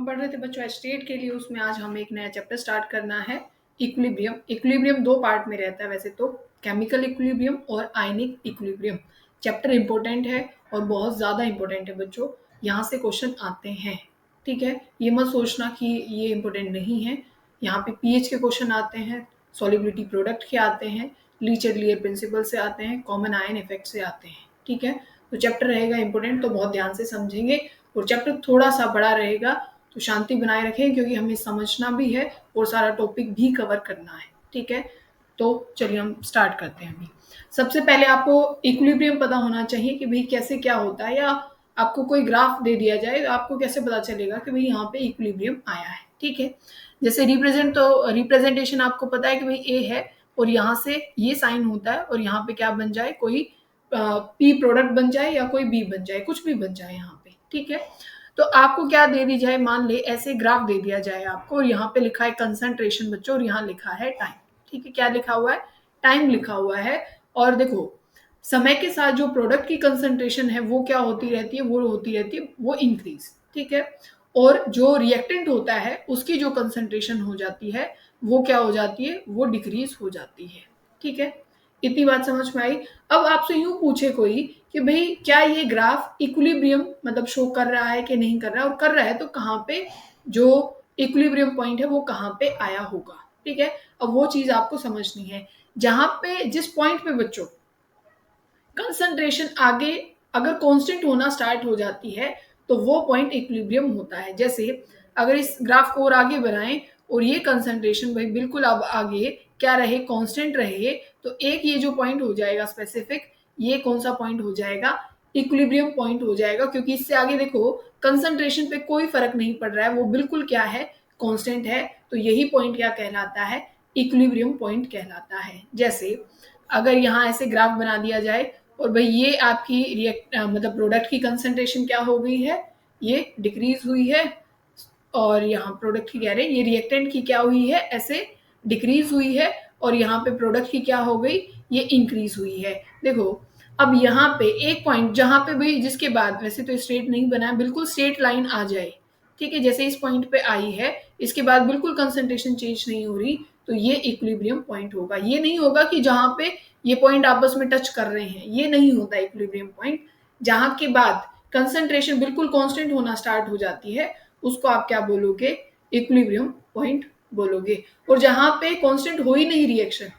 हम पढ़ रहे थे बच्चों एस्टेट के लिए, उसमें आज हमें एक नया चैप्टर स्टार्ट करना है, इक्विलिब्रियम। इक्विलिब्रियम दो पार्ट में रहता है वैसे तो, केमिकल इक्विलिब्रियम और आयनिक इक्विलिब्रियम। चैप्टर इंपॉर्टेंट है और बहुत ज़्यादा इंपॉर्टेंट है बच्चों, यहाँ से क्वेश्चन आते हैं। ठीक है, ये मत सोचना कि ये इंपॉर्टेंट नहीं है। यहाँ पे पीएच के क्वेश्चन आते हैं, सॉल्युबिलिटी प्रोडक्ट के आते हैं, लीचेडलियर प्रिंसिपल से आते हैं, कॉमन आयन इफेक्ट से आते हैं। ठीक है, तो चैप्टर रहेगा इंपॉर्टेंट, तो बहुत ध्यान से समझेंगे। और चैप्टर थोड़ा सा बड़ा रहेगा तो शांति बनाए रखें, क्योंकि हमें समझना भी है और सारा टॉपिक भी कवर करना है। ठीक है, तो चलिए हम स्टार्ट करते हैं। अभी सबसे पहले आपको इक्विलिब्रियम पता होना चाहिए कि भाई कैसे क्या होता है, या आपको कोई ग्राफ दे दिया जाए तो आपको कैसे पता चलेगा कि भाई यहाँ पे इक्विलिब्रियम आया है। ठीक है, जैसे रिप्रेजेंटेशन आपको पता है कि भाई ए है और यहाँ से ये साइन होता है और यहाँ पे क्या बन जाए, कोई पी प्रोडक्ट बन जाए या कोई बी बन जाए, कुछ भी बन जाए यहाँ पे। ठीक है, तो आपको क्या दे दी जाए, मान ले ऐसे ग्राफ दे दिया जाए आपको, और यहाँ पे लिखा है कंसंट्रेशन बच्चों और यहाँ लिखा है टाइम। ठीक है, क्या लिखा हुआ है, टाइम लिखा हुआ है। और देखो समय के साथ जो प्रोडक्ट की कंसंट्रेशन है वो क्या होती रहती है, वो इंक्रीज। ठीक है, और जो रिएक्टेंट होता है उसकी जो कंसंट्रेशन हो जाती है वो क्या हो जाती है, वो डिक्रीज हो जाती है। ठीक है, इतनी बात समझ में आई। अब आपसे यूं पूछे कोई कि भाई क्या ये ग्राफ इक्विलिब्रियम मतलब शो कर रहा है कि नहीं कर रहा है, और कर रहा है तो कहाँ पे जो इक्विलिब्रियम पॉइंट है वो कहाँ पे आया होगा। ठीक है, अब वो चीज आपको समझनी है, जहां पे जिस पॉइंट पे बच्चों कंसंट्रेशन आगे अगर कांस्टेंट होना स्टार्ट हो जाती है तो वो पॉइंट इक्विलिब्रियम होता है। जैसे अगर इस ग्राफ को और आगे बढ़ाएं और ये कंसंट्रेशन भाई बिल्कुल अब आगे क्या रहे, कांस्टेंट रहे, तो एक ये जो पॉइंट हो जाएगा स्पेसिफिक, ये कौन सा पॉइंट हो जाएगा, इक्विलिब्रियम पॉइंट हो जाएगा। क्योंकि इससे आगे देखो कंसंट्रेशन पे कोई फर्क नहीं पड़ रहा है, वो बिल्कुल क्या है, कांस्टेंट है। तो यही पॉइंट क्या कहलाता है, इक्विलिब्रियम पॉइंट कहलाता है। जैसे अगर यहाँ ऐसे ग्राफ बना दिया जाए और भाई ये आपकी मतलब प्रोडक्ट की कंसंट्रेशन क्या हो गई है, ये डिक्रीज हुई है, और यहाँ प्रोडक्ट की कह रहे हैं ये रिएक्टेंट की क्या हुई है, ऐसे डिक्रीज हुई है, और यहाँ पे प्रोडक्ट की क्या हो गई, ये इंक्रीज हुई है। देखो अब यहाँ पे एक पॉइंट जहां पे भाई जिसके बाद वैसे तो स्ट्रेट नहीं बना है, बिल्कुल स्ट्रेट लाइन आ जाए। ठीक है, जैसे इस पॉइंट पे आई है, इसके बाद बिल्कुल कंसंट्रेशन चेंज नहीं हो रही, तो ये इक्विलिब्रियम पॉइंट होगा। ये नहीं होगा कि जहां पे ये पॉइंट आपस में टच कर रहे हैं, ये नहीं होता इक्विलिब्रियम पॉइंट। जहां के बाद कंसंट्रेशन बिल्कुल कांस्टेंट होना स्टार्ट हो जाती है उसको आप क्या बोलोगे, इक्विलिब्रियम पॉइंट बोलोगे। और जहां पे कांस्टेंट हो ही नहीं रिएक्शन,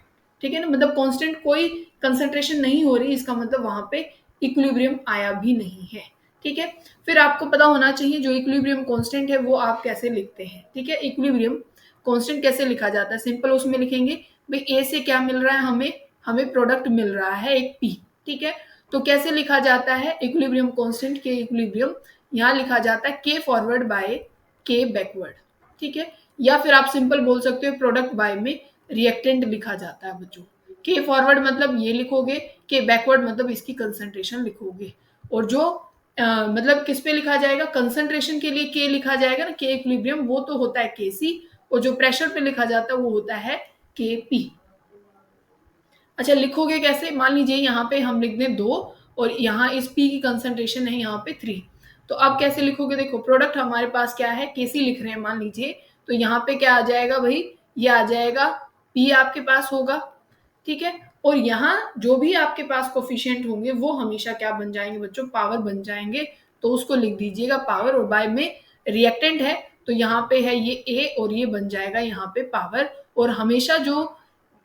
ठीक है ना, मतलब कांस्टेंट कोई कंसंट्रेशन नहीं हो रही, इसका मतलब वहां पे इक्विलिब्रियम आया भी नहीं है। ठीक है, फिर आपको पता होना चाहिए जो इक्विलिब्रियम कांस्टेंट है वो आप कैसे लिखते हैं। ठीक है, इक्विलिब्रियम कांस्टेंट कैसे लिखा जाता है, सिंपल उसमें लिखेंगे भाई ए से क्या मिल रहा है, हमें प्रोडक्ट मिल रहा है एक पी। ठीक है, तो कैसे लिखा जाता है इक्विलिब्रियम कांस्टेंट के इक्विलिब्रियम, यहाँ लिखा जाता है के फॉरवर्ड बाय के बैकवर्ड। ठीक है, या फिर आप सिंपल बोल सकते हो प्रोडक्ट बाय में रिएक्टेंट लिखा जाता है बच्चों। के फॉरवर्ड मतलब ये लिखोगे, के बैकवर्ड मतलब इसकी कंसंट्रेशन लिखोगे। और जो मतलब किस पे लिखा जाएगा, कंसंट्रेशन के लिए के लिखा जाएगा ना, के इक्विलिब्रियम वो तो होता है के सी, और जो प्रेशर पे लिखा जाता है वो होता है के पी। अच्छा लिखोगे कैसे, मान लीजिए यहाँ पे हम लिख दें 2 और यहाँ इस पी की कंसंट्रेशन है यहाँ पे 3, तो अब कैसे लिखोगे, देखो प्रोडक्ट हमारे पास क्या है, केसी लिख रहे हैं मान लीजिए, तो यहाँ पे क्या आ जाएगा भाई, ये आ जाएगा पी आपके पास होगा। ठीक है, और यहाँ जो भी आपके पास कोफिशिएंट होंगे वो हमेशा क्या बन जाएंगे बच्चों, पावर बन जाएंगे। तो उसको लिख दीजिएगा पावर, और बाय में रिएक्टेंट है तो यहाँ पे है ये ए और ये बन जाएगा यहाँ पे पावर। और हमेशा जो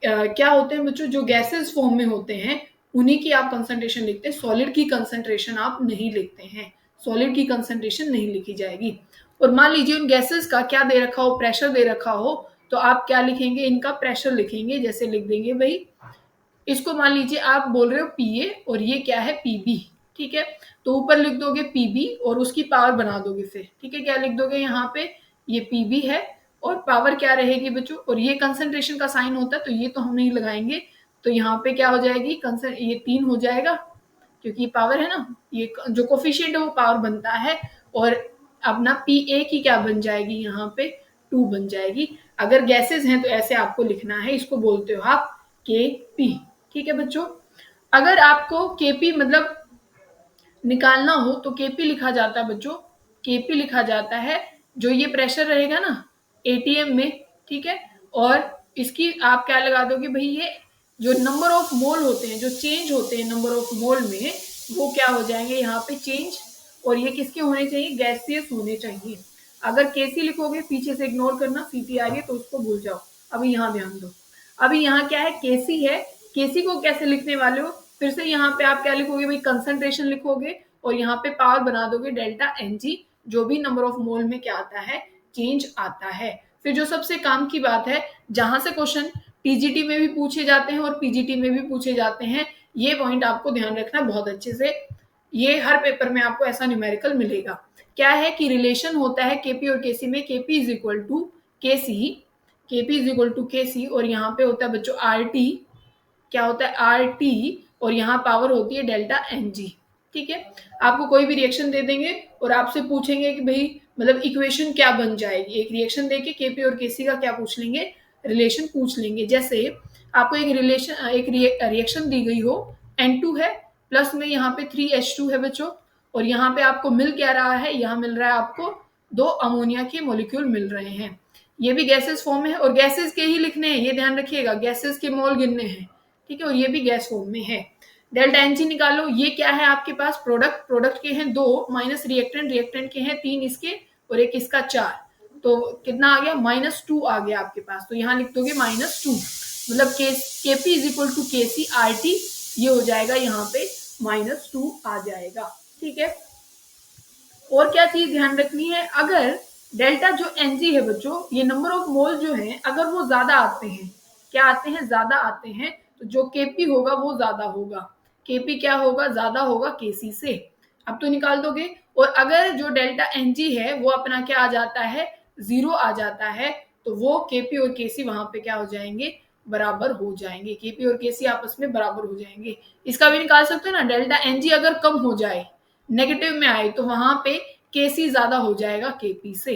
क्या होते हैं बच्चों, जो गैसेस फॉर्म में होते हैं उन्हीं की आप कंसंट्रेशन लिखते हैं, सॉलिड की कंसंट्रेशन आप नहीं लिखते हैं, सॉलिड की कंसंट्रेशन नहीं लिखी जाएगी। और मान लीजिए उन गैसेस का क्या दे रखा हो, प्रेशर दे रखा हो, तो आप क्या लिखेंगे, इनका प्रेशर लिखेंगे। जैसे लिख देंगे भाई, इसको मान लीजिए आप बोल रहे हो पीए और ये क्या है पीबी। ठीक है, तो ऊपर लिख दोगे पीबी और उसकी पावर बना दोगे फिर। ठीक है, क्या लिख दोगे यहाँ पे, ये पीबी है और पावर क्या रहेगी बच्चों, और ये कंसंट्रेशन का साइन होता है तो ये तो हम नहीं लगाएंगे, तो यहाँ पे क्या हो जाएगी, ये 3 हो जाएगा क्योंकि पावर है ना, ये जो कोफिशिएंट है वो पावर बनता है, और अपना पी ए की क्या बन जाएगी यहाँ पे 2 बन जाएगी। अगर गैसेस हैं तो ऐसे आपको लिखना है, इसको बोलते हो आप के पी। ठीक है बच्चों, अगर आपको केपी मतलब निकालना हो तो केपी लिखा जाता है बच्चों, केपी लिखा जाता है जो ये प्रेशर रहेगा ना एटीएम में, ठीक है, और इसकी आप क्या लगा दोगे भाई, ये जो नंबर ऑफ मोल होते हैं, जो चेंज होते हैं नंबर ऑफ मोल में, वो क्या हो जाएंगे यहाँ पे चेंज, और ये किसके होने चाहिए, गैसियस होने चाहिए। अगर केसी लिखोगे पीछे से इग्नोर करना, सीटी आ रही है तो उसको भूल जाओ। अभी यहाँ ध्यान दो, अभी यहाँ क्या है, केसी है, केसी को कैसे लिखने वाले हो, फिर से यहाँ पे आप क्या लिखोगे भाई, कंसंट्रेशन लिखोगे और यहाँ पे पावर बना दोगे डेल्टा एन जी, जो भी नंबर ऑफ मोल में क्या आता है, चेंज आता है। फिर जो सबसे काम की बात है, जहां से क्वेश्चन टीजीटी में भी पूछे जाते हैं और पीजीटी में भी पूछे जाते हैं, ये पॉइंट आपको ध्यान रखना बहुत अच्छे से, ये हर पेपर में आपको ऐसा न्यूमेरिकल मिलेगा। क्या है कि रिलेशन होता है केपी और केसी में, KP is equal to KC, KP is equal to KC, और यहाँ पे होता है बच्चों आर टी, क्या होता है आर टी, और यहाँ पावर होती है डेल्टा एन जी। ठीक है, आपको कोई भी रिएक्शन दे देंगे और आपसे पूछेंगे कि भाई मतलब इक्वेशन क्या बन जाएगी, एक रिएक्शन देके केपी और केसी का क्या पूछ लेंगे, रिलेशन पूछ लेंगे। जैसे आपको एक रिलेशन, एक रिएक्शन दी गई हो, N2 है प्लस में यहाँ पे 3H2 है बच्चों, और यहाँ पे आपको मिल क्या रहा है, यहाँ मिल रहा है आपको 2 अमोनिया के मॉलिक्यूल मिल रहे हैं। ये भी गैसेस फॉर्म में है और गैसेस के ही लिखने हैं, ये ध्यान रखिएगा, गैसेस के मोल गिनने हैं, ठीक है, और ये भी गैस फॉर्म में है। डेल्टा एनजी निकालो, ये क्या है आपके पास, प्रोडक्ट, प्रोडक्ट के हैं 2 माइनस रिएक्टेंट, रिएक्टेंट के हैं 3 इसके और एक इसका 4, तो कितना आ गया, -2 आ गया आपके पास, तो यहाँ लिख दोगे -2, मतलब KP is equal to KC R T, ये हो जाएगा यहाँ पे -2 आ जाएगा। ठीक है, और क्या चीज ध्यान रखनी है, अगर डेल्टा जो एनजी है बच्चों, ये नंबर ऑफ मोल जो है अगर वो ज्यादा आते हैं, क्या आते हैं, ज्यादा आते हैं, तो जो केपी होगा वो ज्यादा होगा, केपी क्या होगा, ज्यादा होगा केसी से। अब तो निकाल दोगे, और अगर जो डेल्टा एनजी है वो अपना क्या आ जाता है, 0 आ जाता है, तो वो केपी और केसी वहां पे क्या हो जाएंगे, बराबर हो जाएंगे, केपी और केसी आपस में बराबर हो जाएंगे। इसका भी निकाल सकते हो ना, डेल्टा एनजी अगर कम हो जाए, नेगेटिव में आए, तो वहां पे केसी ज्यादा हो जाएगा केपी से।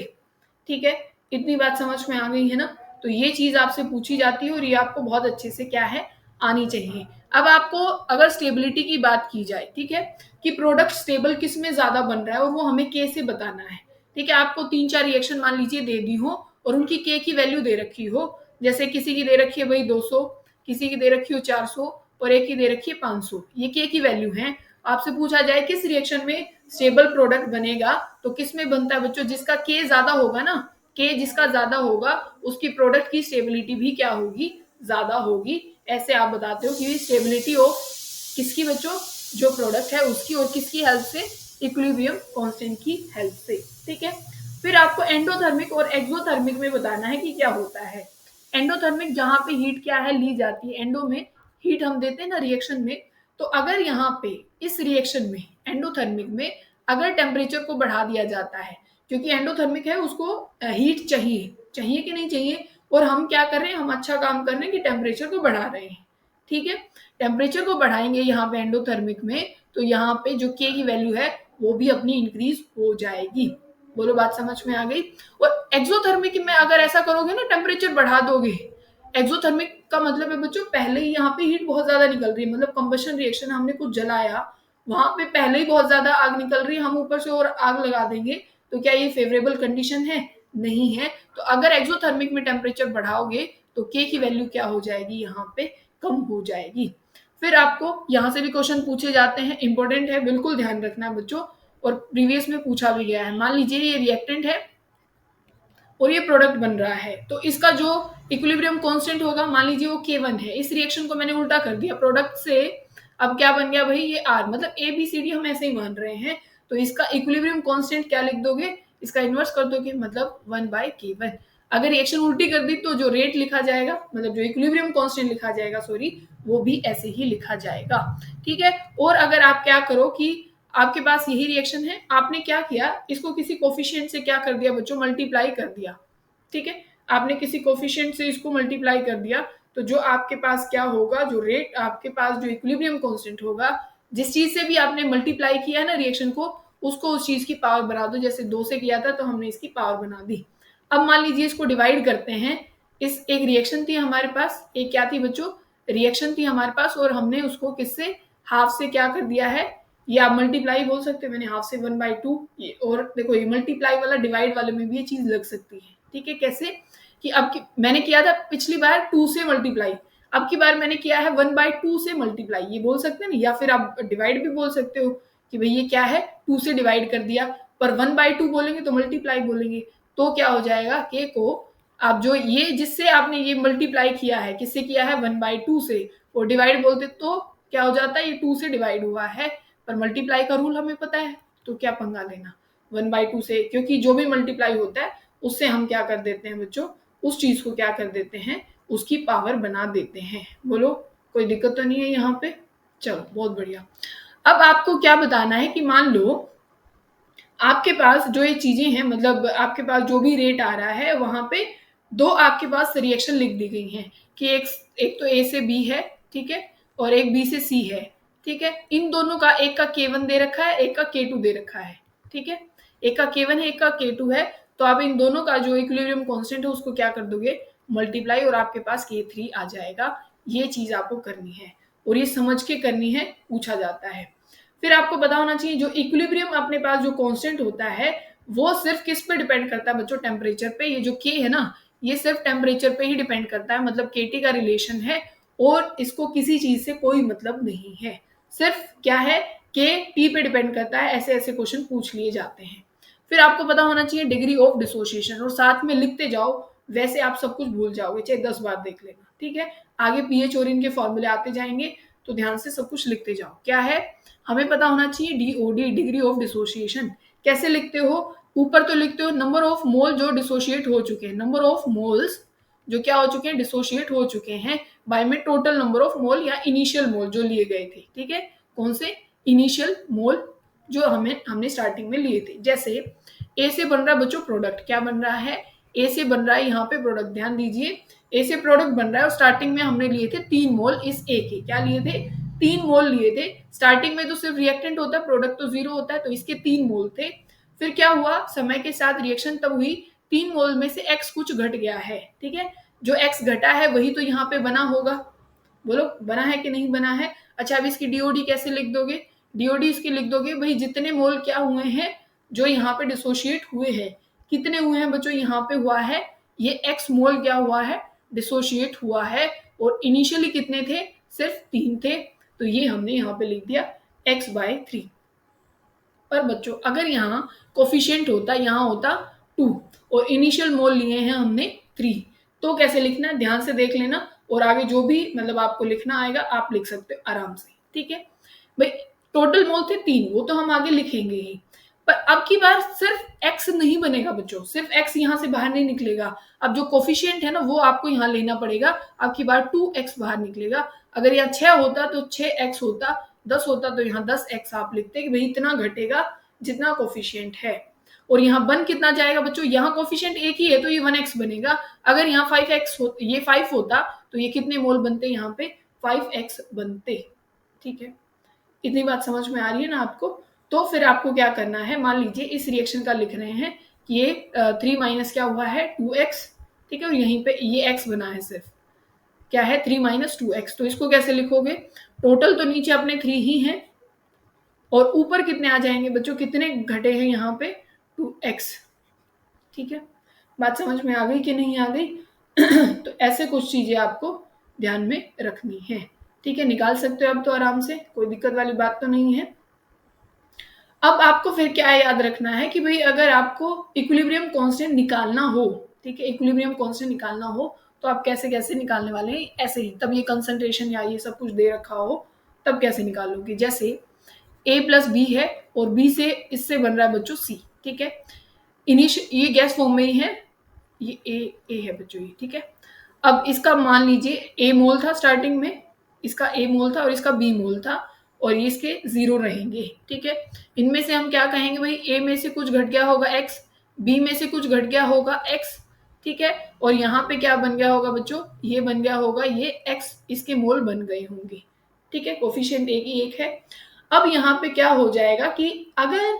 ठीक है, इतनी बात समझ में आ गई है ना, तो ये चीज आपसे पूछी जाती है और ये आपको बहुत अच्छे से क्या है, आनी चाहिए। अब आपको अगर स्टेबिलिटी की बात की जाए, ठीक है, कि प्रोडक्ट स्टेबल किस में ज्यादा बन रहा है और वो हमें के से बताना है। ठीक है, आपको 3-4 रिएक्शन मान लीजिए दे दी हो और उनकी के की वैल्यू दे रखी हो, जैसे किसी की दे रखी है भाई 200, किसी की दे रखी हो 400 और एक की दे रखी है 500, ये के की वैल्यू है। आपसे पूछा जाए किस रिएक्शन में स्टेबल प्रोडक्ट बनेगा, तो किस में बनता है बच्चों, जिसका के ज्यादा होगा ना, के जिसका ज्यादा होगा उसकी प्रोडक्ट की स्टेबिलिटी भी क्या होगी, ज्यादा होगी। ऐसे आप बताते हो कि स्टेबिलिटी ऑफ किसकी बच्चों, जो प्रोडक्ट है उसकी, और किसकी हेल्प से, इक्विलिब्रियम कांस्टेंट की हेल्प से। ठीक है, फिर आपको एंडोथर्मिक और एक्सोथर्मिक में बताना है कि क्या होता है। एंडोथर्मिक जहां पे हीट क्या है, ली जाती है, एंडो में हीट हम देते हैं ना रिएक्शन में, तो अगर यहाँ पे इस रिएक्शन में एंडोथर्मिक में अगर टेम्परेचर को बढ़ा दिया जाता है, क्योंकि एंडोथर्मिक है उसको हीट चाहिए, चाहिए कि नहीं चाहिए, और हम क्या कर रहे हैं, हम अच्छा काम कर रहे हैं कि टेम्परेचर को बढ़ा रहे हैं। ठीक है, टेम्परेचर को बढ़ाएंगे यहाँ पे एंडोथर्मिक में, तो यहाँ पे जो के की वैल्यू है वो भी अपनी इंक्रीज हो जाएगी। बोलो बात समझ में आ गई। और एक्सोथर्मिक में अगर ऐसा करोगे ना, टेम्परेचर बढ़ा दोगे, एक्सोथर्मिक का मतलब है बच्चों पहले ही यहाँ पे हीट बहुत ज्यादा निकल रही है, मतलब कंबशन रिएक्शन, हमने कुछ जलाया, वहां पे पहले ही बहुत ज्यादा आग निकल रही है, हम ऊपर से और आग लगा देंगे, तो क्या ये फेवरेबल कंडीशन है, नहीं है। तो अगर एक्सोथर्मिक में टेम्परेचर बढ़ाओगे तो के की वैल्यू क्या हो जाएगी, यहाँ पे कम हो जाएगी। फिर आपको यहाँ से भी क्वेश्चन पूछे जाते हैं, इंपॉर्टेंट है, बिल्कुल ध्यान रखना है बच्चों, और प्रीवियस में पूछा भी गया है। मान लीजिए ये रिएक्टेंट है और ये प्रोडक्ट बन रहा है, तो इसका जो इक्विलिब्रियम कांस्टेंट होगा, मान लीजिए वो K1 है, इस रिएक्शन को मैंने उल्टा कर दिया, प्रोडक्ट से अब क्या बन गया भाई, ये R, मतलब ABCD हम ऐसे ही मान रहे हैं, तो इसका इक्विलिब्रियम कांस्टेंट क्या लिख दोगे, इसका इन्वर्स कर दोगे, मतलब 1/K1। अगर रिएक्शन उल्टी कर दी तो जो रेट लिखा जाएगा, मतलब जो इक्विलिब्रियम कांस्टेंट लिखा जाएगा, सॉरी, वो भी ऐसे ही लिखा जाएगा। ठीक है, और अगर आप क्या करो कि आपके पास यही रिएक्शन है, आपने क्या किया, इसको किसी कोफिशिएंट से क्या कर दिया बच्चों, मल्टीप्लाई कर दिया। ठीक है, आपने किसी कोफिशिएंट से इसको मल्टीप्लाई कर दिया, तो जो आपके पास क्या होगा, जो रेट आपके पास, जो इक्विलिब्रियम कांस्टेंट होगा, जिस चीज से भी आपने मल्टीप्लाई किया है ना रिएक्शन को, उसको उस चीज की पावर बना दो। जैसे 2 से किया था तो हमने इसकी पावर बना दी। अब मान लीजिए इसको डिवाइड करते हैं, इस एक रिएक्शन थी हमारे पास, एक क्या थी बच्चों, रिएक्शन थी हमारे पास, और हमने उसको किससे, हाफ से क्या कर दिया है, ये आप मल्टीप्लाई बोल सकते हो, मैंने हाफ से 1/2 ये, और देखो ये मल्टीप्लाई वाला डिवाइड वाले में भी ये चीज लग सकती है, ठीक है। कैसे कि अब मैंने किया था पिछली बार 2 से मल्टीप्लाई, अब की बार मैंने किया है 1/2 से मल्टीप्लाई, ये बोल सकते हैं ना, या फिर आप डिवाइड भी बोल सकते हो कि भाई ये क्या है 2 से डिवाइड कर दिया, पर 1/2 बोलेंगे तो मल्टीप्लाई बोलेंगे, तो क्या हो जाएगा के को आप जो ये जिससे आपने ये मल्टीप्लाई किया है किससे किया है 1/2 से, और डिवाइड बोलते तो क्या हो जाता है ये 2 से डिवाइड हुआ है, पर मल्टीप्लाई का रूल हमें पता है तो क्या पंगा लेना 1/2 से, क्योंकि जो भी मल्टीप्लाई होता है उससे हम क्या कर देते हैं बच्चों, उस चीज को क्या कर देते हैं, उसकी पावर बना देते हैं। बोलो कोई दिक्कत तो नहीं है यहाँ पे? चलो बहुत बढ़िया। अब आपको क्या बताना है कि मान लो आपके पास जो ये चीजें हैं, मतलब आपके पास जो भी रेट आ रहा है वहां पे दो आपके पास रिएक्शन लिख दी गई हैं कि एक तो ए से बी है, ठीक है, और एक बी से सी है, ठीक है। इन दोनों का एक का K1 दे रखा है, एक का K2 दे रखा है, ठीक है। एक का K1 है, एक का K2 है, तो आप इन दोनों का जो इक्विलिब्रियम कांस्टेंट है उसको क्या कर दोगे, मल्टीप्लाई, और आपके पास K3 आ जाएगा। ये चीज आपको करनी है और ये समझ के करनी है, पूछा जाता है। फिर आपको पता होना चाहिए जो इक्विलिब्रियम अपने पास जो कांस्टेंट होता है वो सिर्फ किस पे डिपेंड करता है बच्चों, टेम्परेचर पे। ये जो के है ना ये सिर्फ टेम्परेचर पे ही डिपेंड करता है, मतलब केटी का रिलेशन है और इसको किसी चीज से कोई मतलब नहीं है, सिर्फ क्या है के टी पे डिपेंड करता है। ऐसे ऐसे क्वेश्चन पूछ लिए जाते हैं। फिर आपको पता होना चाहिए डिग्री ऑफ डिसोसिएशन, और साथ में लिखते जाओ, वैसे आप सब कुछ भूल जाओगे, चाहे 10 बार देख लेना, ठीक है। आगे पीएच और इनके फॉर्मूले आते जाएंगे तो ध्यान से सब कुछ लिखते जाओ। क्या है हमें पता होना चाहिए डीओडी, डिग्री ऑफ डिसोसिएशन। कैसे लिखते हो, ऊपर तो लिखते हो नंबर ऑफ मोल जो डिसोशिएट हो चुके हैं, नंबर ऑफ मोल्स जो क्या हो चुके हैं, डिसोशिएट हो चुके हैं, बाय में टोटल नंबर ऑफ मोल या इनिशियल मोल जो लिए गए थे, ठीक है। कौन से इनिशियल मोल जो हमने स्टार्टिंग में लिए थे। जैसे ए से बन रहा है बच्चों प्रोडक्ट, क्या बन रहा है, ए से बन रहा है यहाँ पे प्रोडक्ट, ध्यान दीजिए ए से प्रोडक्ट बन रहा है और स्टार्टिंग में हमने लिए थे 3 मोल इस ए के, क्या लिए थे 3 मोल लिए थे। स्टार्टिंग में तो सिर्फ रिएक्टेंट होता है, प्रोडक्ट तो 0 होता है, तो इसके 3 मोल थे। फिर क्या हुआ, समय के साथ रिएक्शन तब हुई, 3 मोल में से एक्स कुछ घट गया है, ठीक है। जो एक्स घटा है वही तो यहाँ पे बना होगा, बोलो बना है कि नहीं बना है। अच्छा अब इसकी डीओडी कैसे लिख दोगे, डीओडी इसकी लिख दोगे भाई जितने मोल क्या हुए हैं जो यहाँ पे डिसोशिएट हुए हैं, कितने हुए हैं बच्चों, यहाँ पे हुआ है ये एक्स मोल क्या हुआ है, डिसोशिएट हुआ है, और इनिशियली कितने थे, सिर्फ 3 थे, तो ये हमने यहाँ पे लिख दिया x/3। पर बच्चों अगर यहाँ कोफिशिएंट होता, यहाँ होता 2 और इनिशियल मोल लिए हैं हमने 3, तो कैसे लिखना है ध्यान से देख लेना, और आगे जो भी मतलब आपको लिखना आएगा आप लिख सकते हो आराम से, ठीक है भाई। टोटल मोल थे 3, वो तो हम आगे लिखेंगे ही, पर अब की बार सिर्फ x नहीं बनेगा बच्चों, सिर्फ x यहाँ से बाहर नहीं निकलेगा। अब जो कोफिशिएंट है ना वो आपको यहाँ लेना पड़ेगा, अब की बार 2x बाहर निकलेगा। अगर यहाँ 6 होता तो 6x होता, 10 होता तो यहाँ 10x आप लिखते कि भाई इतना घटेगा जितना कोफिशिएंट है। और यहाँ बन कितना जाएगा बच्चों, यहाँ कोफिशिएंट एक ही है तो ये 1x बनेगा। अगर यहाँ 5x ये 5 होता तो ये कितने मोल बनते, यहाँ पे 5x बनते, ठीक है। इतनी बात समझ में आ रही है ना आपको। तो फिर आपको क्या करना है, मान लीजिए इस रिएक्शन का लिख रहे हैं कि ये 3 माइनस क्या हुआ है 2x, ठीक है, और यहीं पे ये x बना है, सिर्फ क्या है 3 माइनस 2x, तो इसको कैसे लिखोगे, टोटल तो नीचे अपने 3 ही है और ऊपर कितने आ जाएंगे बच्चों, कितने घटे हैं यहाँ पे 2x, ठीक है। बात समझ में आ गई कि नहीं आ गई तो ऐसे कुछ चीजें आपको ध्यान में रखनी है, ठीक है। निकाल सकते हो अब तो आराम से, कोई दिक्कत वाली बात तो नहीं है। अब आपको फिर क्या याद रखना है कि भाई अगर आपको इक्विलिब्रियम कांस्टेंट निकालना हो, ठीक है, इक्विलिब्रियम कांस्टेंट निकालना हो तो आप कैसे कैसे निकालने वाले हैं, ऐसे ही तब ये कंसंट्रेशन या ये सब कुछ दे रखा हो तब कैसे निकालोगे। जैसे a प्लस बी है और b से इससे बन रहा है बच्चों c, ठीक है, ये गैस फॉर्म में ही है, ये a है बच्चों ये, ठीक है। अब इसका मान लीजिए a मोल था स्टार्टिंग में, इसका a मोल था और इसका b मोल था, और ये इसके 0 रहेंगे, ठीक है। इनमें से हम क्या कहेंगे भाई a में से कुछ घट गया होगा x, b में से कुछ घट गया होगा x, ठीक है, और यहाँ पे क्या बन गया होगा बच्चों, ये बन गया होगा ये x, इसके मोल बन गए होंगे, ठीक है, कोफिशिएंट एक ही एक है। अब यहाँ पे क्या हो जाएगा कि अगर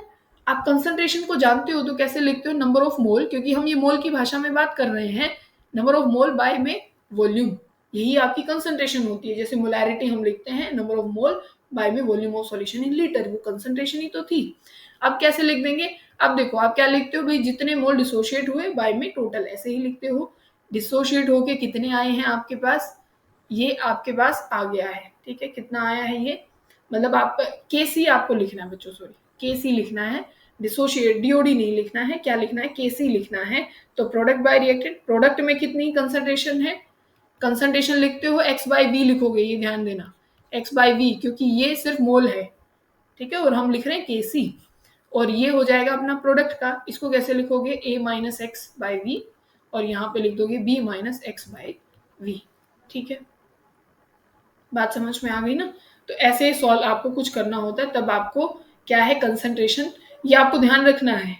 आप कंसंट्रेशन को जानते हो तो कैसे लिखते हो, नंबर ऑफ मोल, क्योंकि हम ये मोल की भाषा में बात कर रहे हैं, नंबर ऑफ मोल बाय में वॉल्यूम, यही आपकी कंसंट्रेशन होती है। जैसे मोलैरिटी हम लिखते हैं नंबर ऑफ मोल बाय में volume of solution in litre, वो कंसंट्रेशन ही तो थी। अब कैसे लिख देंगे? अब देखो आप क्या लिखते हो भाई, जितने मोल डिसोशिएट हुए बाय में टोटल, ऐसे ही लिखते हो। डिसोशिएट होके कितने आए हैं आपके पास, ये आपके पास आ गया है, ठीक है। कितना आया है ये, मतलब आप केसी आपको लिखना है बच्चों, सॉरी केसी लिखना है, डिसोशिएट डीओडी नहीं लिखना है, क्या लिखना है, केसी लिखना है। तो प्रोडक्ट बाय रिएक्टेंट, प्रोडक्ट में कितनी कंसंट्रेशन है, कंसंट्रेशन लिखते हो एक्स बाई वी लिखोगे, ये ध्यान देना, एक्स बाई वी, क्योंकि ये सिर्फ मोल है, ठीक है, और हम लिख रहे हैं केसी, और ये हो जाएगा अपना प्रोडक्ट का। इसको कैसे लिखोगे, A minus X by V, और यहाँ पे लिख दोगे B minus X by V, ठीक है। बात समझ में आ गई ना? तो ऐसे सॉल्व आपको कुछ करना होता है, तब आपको क्या है कंसंट्रेशन, ये आपको ध्यान रखना है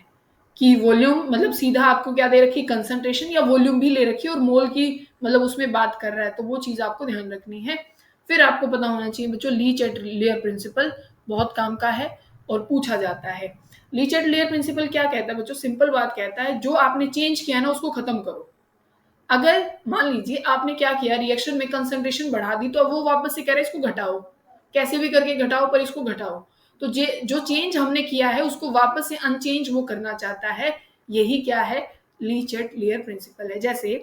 कि वॉल्यूम मतलब सीधा आपको क्या दे रखी, कंसंट्रेशन या वॉल्यूम भी ले रखी है, और मोल की मतलब उसमें बात कर रहा है, तो वो चीज आपको ध्यान रखनी है। फिर आपको पता होना चाहिए बच्चों, लीच एट लेयर प्रिंसिपल बहुत काम का है और पूछा जाता है। लीच एट लेयर प्रिंसिपल क्या कहता है बच्चों, सिंपल बात कहता है, जो आपने चेंज किया ना उसको खत्म करो। अगर मान लीजिए आपने क्या किया, रिएक्शन में कंसंट्रेशन बढ़ा दी, तो अब वो वापस से कह रहे हैं इसको घटाओ, कैसे भी करके घटाओ, पर इसको घटाओ। तो जो चेंज हमने किया है उसको वापस से अनचेंज वो करना चाहता है, यही क्या है, लीच एट लेयर प्रिंसिपल है। जैसे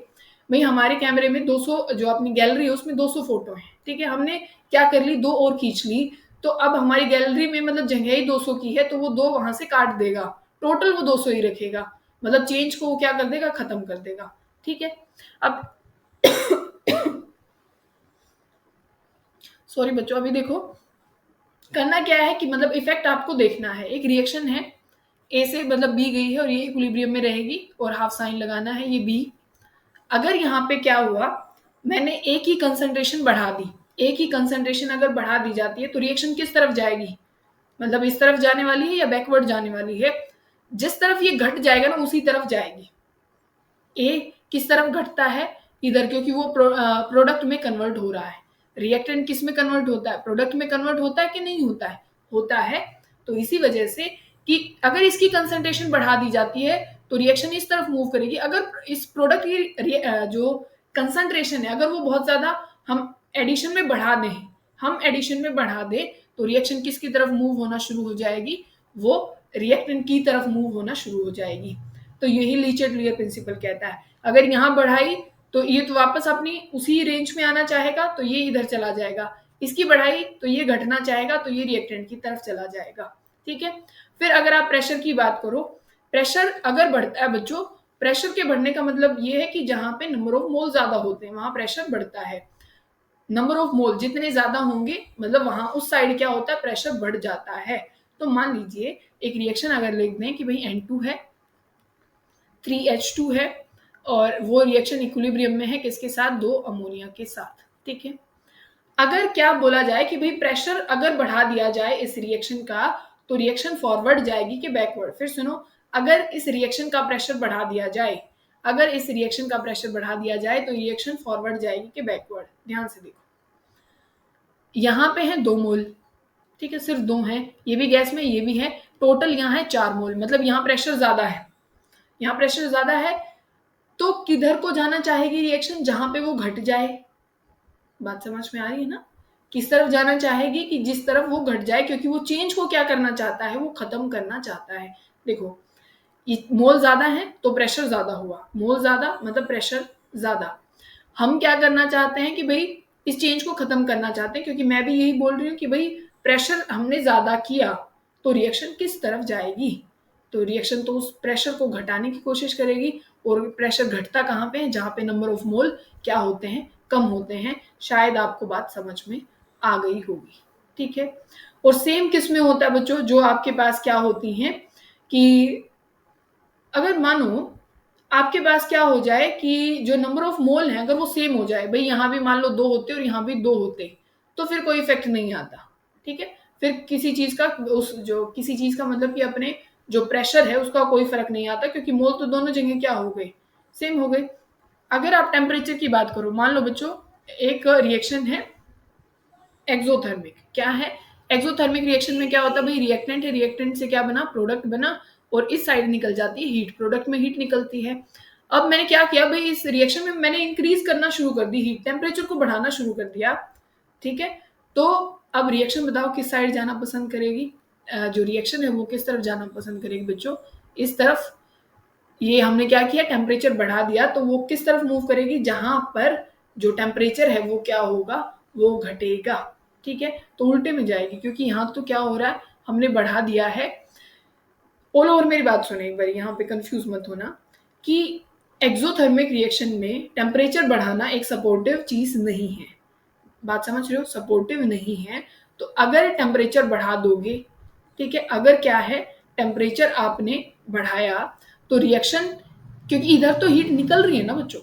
भाई हमारे कैमरे में 200, जो अपनी गैलरी है उसमें 200 फोटो है, ठीक है, हमने क्या कर ली, दो और खींच ली, तो अब हमारी गैलरी में मतलब जगह ही 200 की है, तो वो दो वहां से काट देगा, टोटल वो 200 ही रखेगा, मतलब चेंज को वो क्या कर देगा, खत्म कर देगा, ठीक है। अब सॉरी बच्चों, अभी देखो करना क्या है कि मतलब इफेक्ट आपको देखना है, एक रिएक्शन है, ए से मतलब बी गई है और ये इक्विलिब्रियम में रहेगी, और हाफ साइन लगाना है, ये बी। अगर यहाँ पे क्या हुआ, मैंने एक ही कंसंट्रेशन बढ़ा दी, एक ही कंसंट्रेशन अगर बढ़ा दी जाती है तो रिएक्शन किस तरफ जाएगी, मतलब इस तरफ जाने वाली है या बैकवर्ड जाने वाली है, जिस तरफ ये घट जाएगा ना उसी तरफ जाएगी। ए किस तरफ घटता है, इधर, क्योंकि वो प्रोडक्ट में कन्वर्ट हो रहा है। रिएक्टेंट किस में कन्वर्ट होता है, प्रोडक्ट में कन्वर्ट होता है कि नहीं होता है, होता है। तो इसी वजह से कि अगर इसकी कंसंट्रेशन बढ़ा दी जाती है तो रिएक्शन इस तरफ मूव करेगी। अगर इस प्रोडक्ट की जो कंसंट्रेशन है अगर वो बहुत ज्यादा हम एडिशन में बढ़ा दें, हम एडिशन में बढ़ा दें, तो रिएक्शन किसकी तरफ मूव होना शुरू हो जाएगी, वो रिएक्टेंट की तरफ मूव होना शुरू हो जाएगी। तो यही लीचेट लेयर प्रिंसिपल कहता है। अगर यहाँ बढ़ाई तो ये तो वापस अपनी उसी रेंज में आना चाहेगा, तो ये इधर चला जाएगा, इसकी बढ़ाई तो ये घटना चाहेगा, तो ये रिएक्टेंट की तरफ चला जाएगा, ठीक है। फिर अगर आप प्रेशर की बात करो, प्रेशर अगर बढ़ता है बच्चों, प्रेशर के बढ़ने का मतलब ये है कि जहां पे नंबर ऑफ मोल ज्यादा होते हैं वहां प्रेशर बढ़ता है। नंबर ऑफ मोल जितने ज्यादा होंगे मतलब वहां उस साइड क्या होता है, प्रेशर बढ़ जाता है। तो मान लीजिए एक रिएक्शन अगर लिख दें कि भाई N2 है, 3H2 है, और वो रिएक्शन इक्विलिब्रियम में है किसके साथ, दो अमोनिया के साथ, ठीक है। अगर क्या बोला जाए कि भाई प्रेशर अगर बढ़ा दिया जाए इस रिएक्शन का, तो रिएक्शन फॉरवर्ड जाएगी कि बैकवर्ड। फिर सुनो, अगर इस रिएक्शन का प्रेशर बढ़ा दिया जाए, अगर इस रिएक्शन का प्रेशर बढ़ा दिया जाए तो रिएक्शन फॉरवर्ड जाएगी कि बैकवर्ड। ध्यान से देखो, यहाँ पे है 2 मोल, ठीक है, सिर्फ 2 हैं, ये भी गैस में ये भी है, टोटल यहाँ है 4 मोल, मतलब यहाँ प्रेशर ज्यादा है, यहाँ प्रेशर ज्यादा है, तो किधर को जाना चाहेगी रिएक्शन, जहां पे वो घट जाए। बात समझ में आ रही है ना, किस तरफ जाना चाहेगी, कि जिस तरफ वो घट जाए, क्योंकि वो चेंज को क्या करना चाहता है, वो खत्म करना चाहता है। देखो मोल ज्यादा है तो प्रेशर ज्यादा हुआ, मोल ज्यादा मतलब प्रेशर ज्यादा। हम क्या करना चाहते हैं कि भाई इस चेंज को खत्म करना चाहते हैं, क्योंकि मैं भी यही बोल रही हूँ कि भाई प्रेशर हमने ज्यादा किया तो रिएक्शन किस तरफ जाएगी, तो रिएक्शन तो उस प्रेशर को घटाने की कोशिश करेगी, और प्रेशर घटता कहाँ पे है, जहां पे नंबर ऑफ मोल क्या होते हैं, कम होते हैं। शायद आपको बात समझ में आ गई होगी, ठीक है। और सेम किस में होता है बच्चों, जो आपके पास क्या होती हैं कि अगर मानो आपके पास क्या हो जाए कि जो नंबर ऑफ मोल है अगर वो सेम हो जाए, भाई यहाँ भी मान लो 2 होते और यहाँ भी 2 होते, तो फिर कोई इफेक्ट नहीं आता, ठीक है। फिर किसी चीज का उस जो किसी चीज का मतलब कि अपने जो प्रेशर है उसका कोई फर्क नहीं आता, क्योंकि मोल तो दोनों जगह क्या हो गए, सेम हो गए। अगर आप टेम्परेचर की बात करो, मान लो बच्चों एक रिएक्शन है एक्सोथर्मिक, क्या है, एक्सोथर्मिक रिएक्शन में क्या होता है, भाई रिएक्टेंट है, रिएक्टेंट से क्या बना, प्रोडक्ट बना, और इस साइड निकल जाती है हीट, प्रोडक्ट में हीट निकलती है। अब मैंने क्या किया भाई, इस रिएक्शन में मैंने इंक्रीज करना शुरू कर दी हीट, टेम्परेचर को बढ़ाना शुरू कर दिया, ठीक है। तो अब रिएक्शन बताओ किस साइड जाना पसंद करेगी, जो रिएक्शन है वो किस तरफ जाना पसंद करेगी बच्चों, इस तरफ। ये हमने क्या किया, टेम्परेचर बढ़ा दिया, तो वो किस तरफ मूव करेगी, जहां पर जो टेम्परेचर है वो क्या होगा, वो घटेगा। ठीक है, तो उल्टे में जाएगी, क्योंकि यहाँ तो क्या हो रहा है, हमने बढ़ा दिया है। ऑल ओवर मेरी बात सुने एक बार, यहाँ पे कंफ्यूज मत होना कि एक्सोथर्मिक रिएक्शन में टेम्परेचर बढ़ाना एक सपोर्टिव चीज नहीं है। बात समझ रहे हो, सपोर्टिव नहीं है। तो अगर टेम्परेचर बढ़ा दोगे, ठीक है, अगर क्या है, टेम्परेचर आपने बढ़ाया तो रिएक्शन, क्योंकि इधर तो हीट निकल रही है ना बच्चों,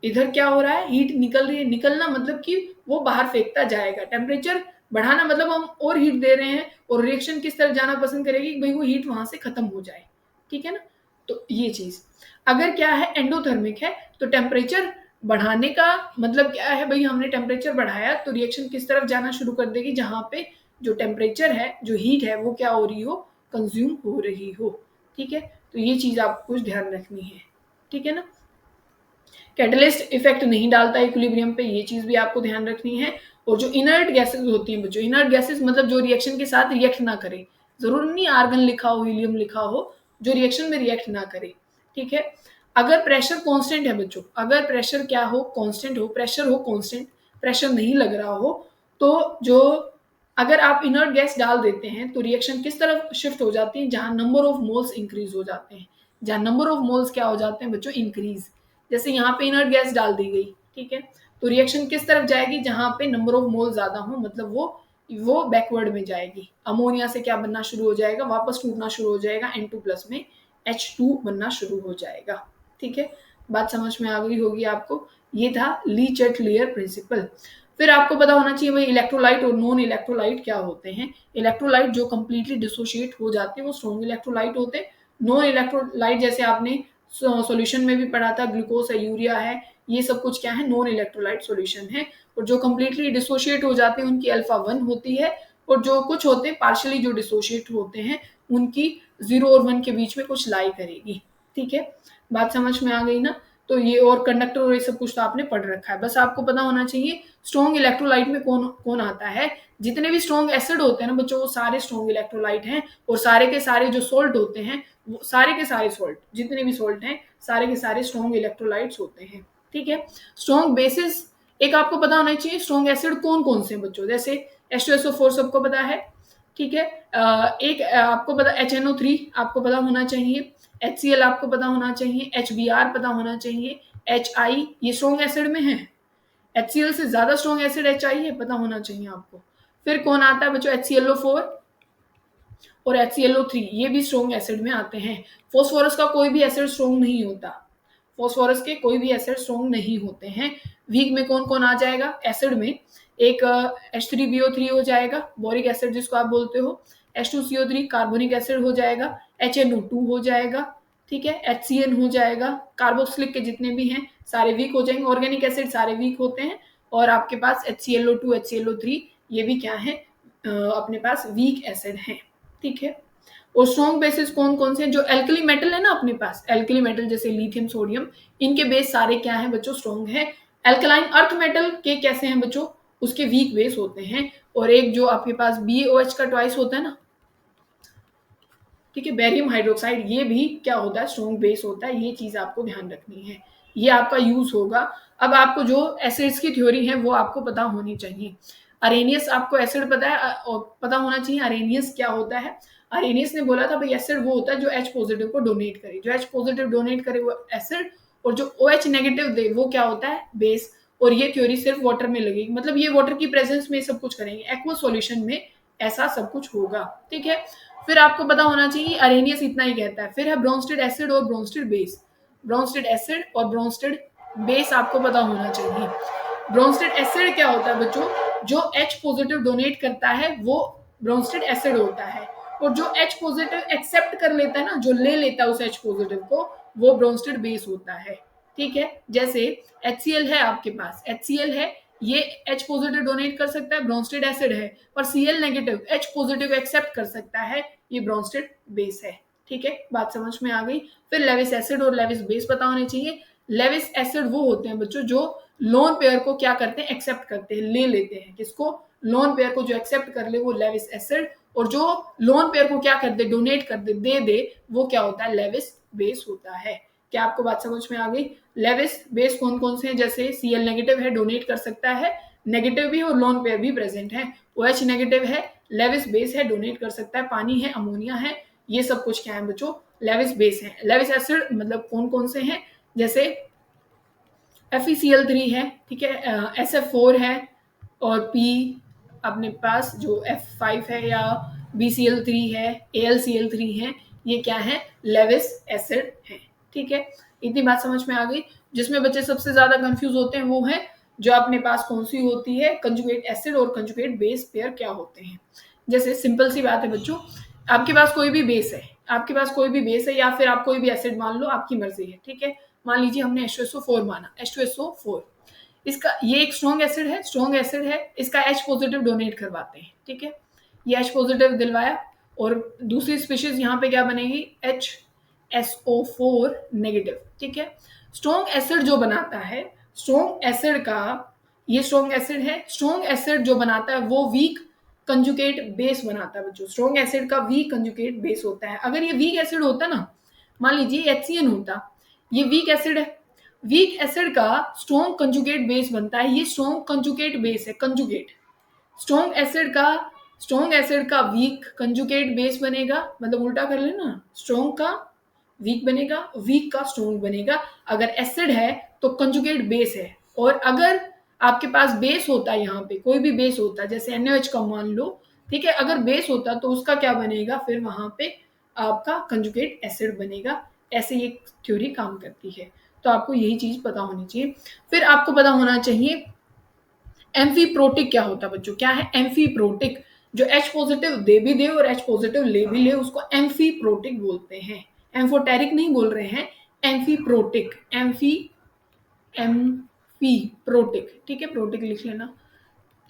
इधर क्या हो रहा है, हीट निकल रही है, निकलना मतलब कि वो बाहर फेंकता जाएगा। टेम्परेचर बढ़ाना मतलब हम और हीट दे रहे हैं, और रिएक्शन किस तरफ जाना पसंद करेगी, भाई वो हीट वहां से खत्म हो जाए। ठीक है ना, तो ये चीज। अगर क्या है, एंडोथर्मिक है, तो टेम्परेचर बढ़ाने का मतलब क्या है, भाई हमने टेम्परेचर बढ़ाया तो रिएक्शन किस तरफ जाना शुरू कर देगी, जहां पे जो टेम्परेचर है, जो हीट है, वो क्या हो रही हो, कंज्यूम हो रही हो। ठीक है, तो ये चीज आपको कुछ ध्यान रखनी है। ठीक है ना, कैटलिस्ट इफेक्ट नहीं डालता इक्विलिब्रियम पे, ये चीज भी आपको ध्यान रखनी है। और जो इनर्ट गैसेस होती हैं बच्चों, इनर्ट गैसेस मतलब जो रिएक्शन के साथ रिएक्ट ना करे, जरूर नहीं आर्गन लिखा हो, हीलियम लिखा हो, जो रिएक्शन में रिएक्ट ना करे। ठीक है, अगर प्रेशर कांस्टेंट है बच्चों, अगर प्रेशर क्या हो, कांस्टेंट हो, प्रेशर हो कांस्टेंट, प्रेशर नहीं लग रहा हो, तो जो अगर आप इनर्ट गैस डाल देते हैं तो रिएक्शन किस तरफ शिफ्ट हो जाती है, जहां नंबर ऑफ मोल्स इंक्रीज हो जाते हैं, जहां नंबर ऑफ मोल्स क्या हो जाते हैं बच्चों, इंक्रीज। जैसे यहाँ पे इनर्ट गैस डाल दी गई, ठीक है, तो रिएक्शन किस तरफ जाएगी, जहां पे नंबर ऑफ मोल ज्यादा हो, मतलब वो बैकवर्ड में जाएगी। अमोनिया से क्या बनना शुरू हो जाएगा, वापस टूटना शुरू हो जाएगा, N2+ में H2 बनना शुरू हो जाएगा। ठीक है, बात समझ में आ गई होगी आपको। ये था ली चैटलियर प्रिंसिपल। फिर आपको पता होना चाहिए भाई इलेक्ट्रोलाइट और नॉन इलेक्ट्रोलाइट क्या होते हैं। इलेक्ट्रोलाइट जो कंप्लीटली डिसोशिएट हो जाते हैं वो स्ट्रॉन्ग इलेक्ट्रोलाइट होते हैं। नॉन इलेक्ट्रोलाइट जैसे आपने सॉल्यूशन में भी पढ़ा था, ग्लूकोज है, यूरिया है, ये सब कुछ क्या है, नॉन इलेक्ट्रोलाइट सॉल्यूशन है। और जो कंप्लीटली डिसोशिएट हो जाते हैं उनकी अल्फा 1 होती है, और जो कुछ होते हैं पार्शियली जो डिसोशिएट होते हैं उनकी 0 और 1 के बीच में कुछ लाई करेगी। ठीक है, बात समझ में आ गई ना। तो ये और कंडक्टर और ये सब कुछ तो आपने पढ़ रखा है, बस आपको पता होना चाहिए स्ट्रॉन्ग इलेक्ट्रोलाइट में कौन कौन आता है। जितने भी स्ट्रॉन्ग एसिड होते हैं ना बच्चों, वो सारे स्ट्रॉन्ग इलेक्ट्रोलाइट हैं। और सारे के सारे जो सोल्ट होते हैं, वो सारे के सारे सोल्ट, जितने भी सोल्ट हैं, सारे के सारे स्ट्रॉन्ग इलेक्ट्रोलाइट्स होते हैं। ठीक है, स्ट्रॉन्ग बेसिस एक आपको पता होना चाहिए, स्ट्रॉन्ग एसिड कौन कौन से बच्चों, जैसे H2SO4 सबको पता है। ठीक है, एक आपको पता HNO3 आपको पता होना चाहिए, HCl आपको पता होना चाहिए, HBr पता होना चाहिए, HI ये स्ट्रॉन्ग एसिड में है। HCl से ज्यादा स्ट्रॉन्ग एसिड HI है, पता होना चाहिए आपको। फिर कौन आता है बच्चों, HClO4 और HClO3 ये भी स्ट्रॉन्ग एसिड में आते हैं। फॉस्फोरस का कोई भी एसिड स्ट्रॉन्ग नहीं होता, फॉस्फोरस के कोई भी एसिड स्ट्रॉन्ग नहीं होते हैं। वीक में कौन कौन आ जाएगा एसिड में, एक H3BO3 हो जाएगा, बोरिक एसिड जिसको आप बोलते हो, H2CO3 कार्बोनिक एसिड हो जाएगा, HNO2 हो जाएगा, ठीक है, HCN हो जाएगा, कार्बोक्सिलिक के जितने भी हैं सारे वीक हो जाएंगे, ऑर्गेनिक एसिड सारे वीक होते हैं। और आपके पास HClO2 HClO3 ये भी क्या है, अपने पास वीक एसिड हैं। ठीक है, और स्ट्रॉन्ग बेसिस कौन कौन से हैं, जो एल्कली मेटल है ना अपने पास, एल्कली मेटल जैसे लिथियम सोडियम, इनके बेस सारे क्या हैं बच्चों, स्ट्रॉन्ग है। एल्कलाइन अर्थ मेटल के कैसे हैं बच्चों, उसके वीक बेस होते हैं। और एक जो आपके पास BaOH का ट्वाइस होता है ना, ठीक है, बेरियम हाइड्रोक्साइड, ये भी क्या होता है, स्ट्रॉन्ग बेस होता है। ये चीज आपको ध्यान रखनी है, ये आपका यूज होगा। अब आपको जो एसिड्स की थ्योरी है वो आपको पता होनी चाहिए। अरेनियस आपको एसिड पता है, और पता होना चाहिए अरेनियस क्या होता है। अरेनियस ने बोला था भाई एसिड वो होता है जो H पॉजिटिव को डोनेट करे, जो H पॉजिटिव डोनेट करे वो एसिड, और जो OH नेगेटिव दे वो क्या होता है, बेस। और ये थ्योरी सिर्फ वाटर में लगेगी, मतलब ये वाटर की प्रेजेंस में सब कुछ करेंगे, एक्वा सॉल्यूशन में ऐसा सब कुछ होगा। ठीक है, फिर आपको पता होना चाहिए अरेनियस इतना ही कहता है। फिर है ब्रोंस्टेड एसिड और ब्रोंस्टेड बेस, ब्रोंस्टेड एसिड और ब्रोंस्टेड बेस आपको पता होना चाहिए। ब्रोंस्टेड एसिड क्या होता है बच्चों, जो H पॉजिटिव डोनेट करता है वो ब्रोंस्टेड एसिड होता है, और जो H पॉजिटिव एक्सेप्ट कर लेता है ना, जो ले लेता है उस H पॉजिटिव को, वो ब्रोंस्टेड बेस होता है। ठीक है, जैसे HCl है आपके पास, HCl है, ये H पॉजिटिव डोनेट कर सकता है, ब्रोंस्टेड एसिड है, और Cl negative H positive accept कर सकता है, ये ब्रोंस्टेड बेस है। ठीक है, बात समझ में आ गई। फिर लेविस एसिड और लेविस बेस पता होने चाहिए। लेविस एसिड वो होते हैं बच्चों जो लोन पेयर को क्या करते हैं, एक्सेप्ट करते हैं, ले लेते हैं, किसको, लोन पेयर को जो एक्सेप्ट कर ले वो लेविस एसिड, और जो लोन पेयर को क्या कर दे, डोनेट कर दे वो क्या होता है, लेविस बेस होता है। क्या आपको बात समझ में आ गई? लेविस बेस कौन कौन से हैं? जैसे Cl नेगेटिव है, डोनेट कर सकता है, नेगेटिव भी और लोन पेयर भी प्रेजेंट है। OH नेगेटिव है, लेविस बेस है, डोनेट कर सकता है, पानी है, अमोनिया है, ये सब कुछ क्या है बच्चों, लेविस बेस है। लेविस एसिड मतलब कौन कौन से हैं? जैसे FeCl3 है, ठीक है, SF4 है, और P अपने पास जो F5 है या BCl3 है, AlCl3 है, ये क्या है, लेविस एसिड है। ठीक है, इतनी बात समझ में आ गई। जिसमें बच्चे सबसे ज्यादा कंफ्यूज होते हैं वो है जो अपने पास कौन सी होती है, कंजुगेट एसिड और कंजुगेट बेस पेयर क्या होते हैं। जैसे सिंपल सी बात है बच्चों, आपके पास कोई भी बेस है, आपके पास कोई भी बेस है या फिर आप कोई भी एसिड मान लो, आपकी मर्जी है। ठीक है, मान लीजिए हमने H2SO4 माना, H2SO4 इसका, ये एक स्ट्रॉन्ग एसिड है, स्ट्रॉन्ग एसिड है, इसका H पॉजिटिव डोनेट करवाते हैं। ठीक है, ये H पॉजिटिव दिलवाया, और दूसरी स्पीशीज यहाँ पे क्या बनेगी, HSO4 नेगेटिव। ठीक है, स्ट्रॉन्ग एसिड जो बनाता है, स्ट्रॉन्ग एसिड का, ये स्ट्रॉन्ग एसिड है, स्ट्रॉन्ग एसिड जो बनाता है वो वीक कंजुगेट बेस बनाता है बच्चों। स्ट्रॉन्ग एसिड का वीक कंजुगेट बेस होता है। अगर ये वीक एसिड होता ना, मान लीजिए HCN होता, ये वीक एसिड है, वीक एसिड का स्ट्रॉन्ग कंजुगेट बेस बनता है, ये स्ट्रॉन्ग कंजुगेट बेस है, कंजुगेट। स्ट्रॉन्ग एसिड का वीक कंजुगेट बेस बनेगा, मतलब उल्टा कर लेना, स्ट्रॉन्ग का वीक बनेगा, वीक का स्ट्रॉन्ग बनेगा। अगर एसिड है तो कंजुगेट बेस है, और अगर आपके पास बेस होता है, यहाँ पे कोई भी बेस होता, जैसे NaOH का मान लो, ठीक है, अगर बेस होता तो उसका क्या बनेगा, फिर वहां पे आपका कंजुगेट एसिड बनेगा। ऐसे ये थ्योरी काम करती है, तो आपको यही चीज पता होनी चाहिए। फिर आपको पता होना चाहिए एम्फीप्रोटिक क्या होता है बच्चों। क्या है एम्फीप्रोटिक? जो H पॉजिटिव दे भी दे और H पॉजिटिव ले भी ले, उसको एम्फीप्रोटिक बोलते हैं। एम्फोटेरिक नहीं बोल रहे हैं, एम्फीप्रोटिक, एम्फीप्रोटिक। ठीक है, प्रोटिक लिख लेना,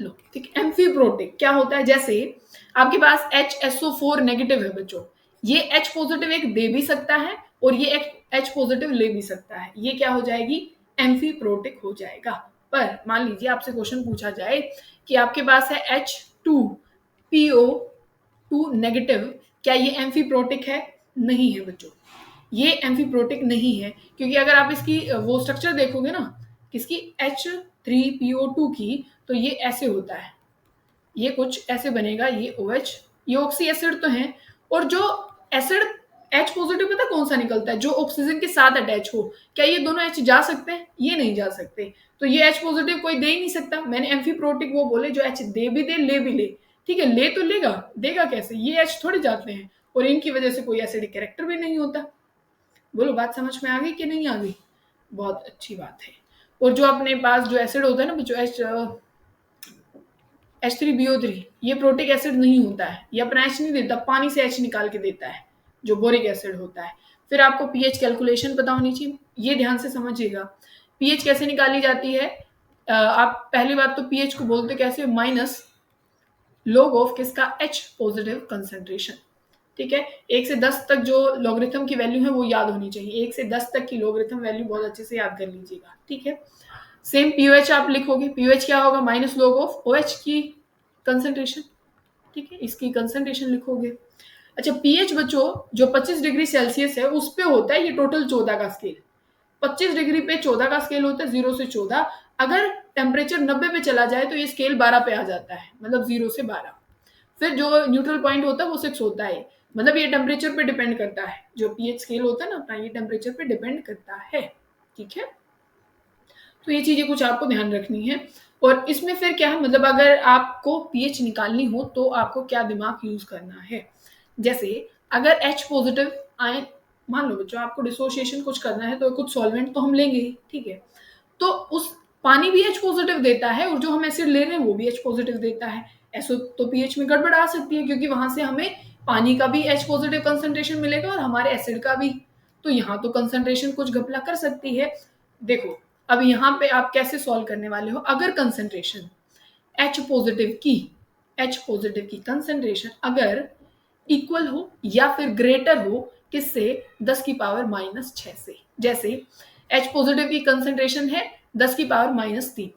लो। ठीक है, एम्फीप्रोटिक क्या होता है, जैसे आपके पास HSO4 नेगेटिव है बच्चों, ये H पॉजिटिव एक दे भी सकता है और ये H पॉजिटिव ले भी सकता है, ये क्या हो जाएगी, एम्फीप्रोटिक हो जाएगा। पर मान लीजिए आपसे क्वेश्चन पूछा जाए कि आपके पास है H2PO2 नेगेटिव, क्या ये एम्फीप्रोटिक है? नहीं है बच्चों, ये एम्फीप्रोटिक नहीं है, क्योंकि अगर आप इसकी वो स्ट्रक्चर देखोगे ना, किसकी, H3PO2 की, तो ये ऐसे होता है, ये कुछ ऐसे बनेगा, ये OH, ये ऑक्सी एसिड तो है, और जो एसिड H पॉजिटिव पता कौन सा निकलता है, जो ऑक्सीजन के साथ अटैच हो। क्या ये दोनों H जा सकते हैं? ये नहीं जा सकते, तो ये H पॉजिटिव कोई दे ही नहीं सकता। मैंने एम्फीप्रोटिक वो बोले जो H दे भी दे, ले भी ले। ठीक है, ले तो लेगा, देगा कैसे, ये H थोड़ी जाते हैं, और इनकी वजह से कोई एसिडिक कैरेक्टर भी नहीं होता। बोलो बात समझ में आ गई कि नहीं आ गई? बहुत अच्छी बात है। और जो अपने पास जो एसिड होता है ना बच्चों, H3BO3, ये प्रोटिक एसिड नहीं होता है, ये अपना H नहीं देता, पानी से H निकाल के देता है, जो बोरिक एसिड होता है। फिर आपको पीएच कैलकुलेशन पता होनी चाहिए, ये ध्यान से समझिएगा। पीएच कैसे निकाली जाती है? आप पहली बात तो पीएच को बोलते कैसे, माइनस लॉग ऑफ किसका, H पॉजिटिव कंसेंट्रेशन। ठीक है, 1 से 10 तक जो लॉगरिथम की वैल्यू है वो याद होनी चाहिए, 1 से 10 तक की लॉगरिथम वैल्यू बहुत अच्छे से याद कर लीजिएगा। ठीक है, सेम पीओएच आप लिखोगे, पीओएच क्या होगा, माइनस लॉग ऑफ OH की कंसेंट्रेशन। ठीक है, इसकी कंसेंट्रेशन लिखोगे। अच्छा, पीएच बच्चों जो 25 डिग्री सेल्सियस है उस पे होता है ये टोटल 14 का स्केल, 25 डिग्री पे 14 का स्केल होता है, 0 से 14। अगर टेम्परेचर 90 पे चला जाए तो ये स्केल 12 पे आ जाता है, मतलब 0 से 12। फिर जो न्यूट्रल पॉइंट होता है वो 6 होता है, मतलब ये टेम्परेचर पे डिपेंड करता है, जो पीएच स्केल होता है ना अपना, ये टेम्परेचर पे डिपेंड करता है। ठीक है, तो ये चीजें कुछ आपको ध्यान रखनी है। और इसमें फिर क्या है, मतलब अगर आपको पीएच निकालनी हो तो आपको क्या दिमाग यूज करना है। जैसे अगर H पॉजिटिव आए, मान लो बच्चों आपको डिसोसिएशन कुछ करना है तो कुछ सॉल्वेंट तो हम लेंगे ही। ठीक है, तो उस पानी भी H पॉजिटिव देता है और जो हम एसिड ले रहे हैं वो भी H पॉजिटिव देता है। ऐसे तो पीएच में गड़बड़ आ सकती है, क्योंकि वहां से हमें पानी का भी H पॉजिटिव कंसंट्रेशन मिलेगा और हमारे एसिड का भी, तो यहाँ तो कंसंट्रेशन कुछ घपला कर सकती है। देखो अब यहाँ पे आप कैसे सॉल्व करने वाले हो, अगर कंसंट्रेशन H पॉजिटिव की कंसंट्रेशन अगर इक्वल हो या फिर ग्रेटर हो किससे, 10 की पावर -6 से। जैसे H पॉजिटिव की कंसंट्रेशन है 10 की पावर -3,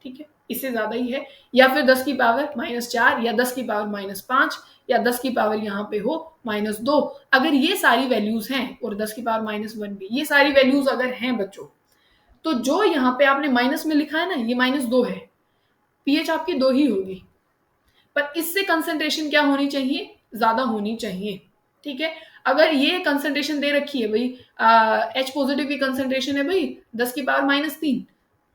ठीक है, इससे ज्यादा ही है, या फिर 10 की पावर -4 या 10 की पावर -5 या 10 की पावर यहाँ पे हो -2। अगर ये सारी वैल्यूज हैं और 10 की पावर -1 भी, ये सारी वैल्यूज अगर हैं बच्चों, तो जो यहाँ पे आपने माइनस में लिखा है ना, ये -2 है, पीएच आपकी 2 ही होगी, पर इससे कंसंट्रेशन क्या होनी चाहिए, ज्यादा होनी चाहिए। ठीक है, अगर ये कंसंट्रेशन दे रखी है भाई, एच पॉजिटिव की कंसंट्रेशन है भाई 10 की पावर -3,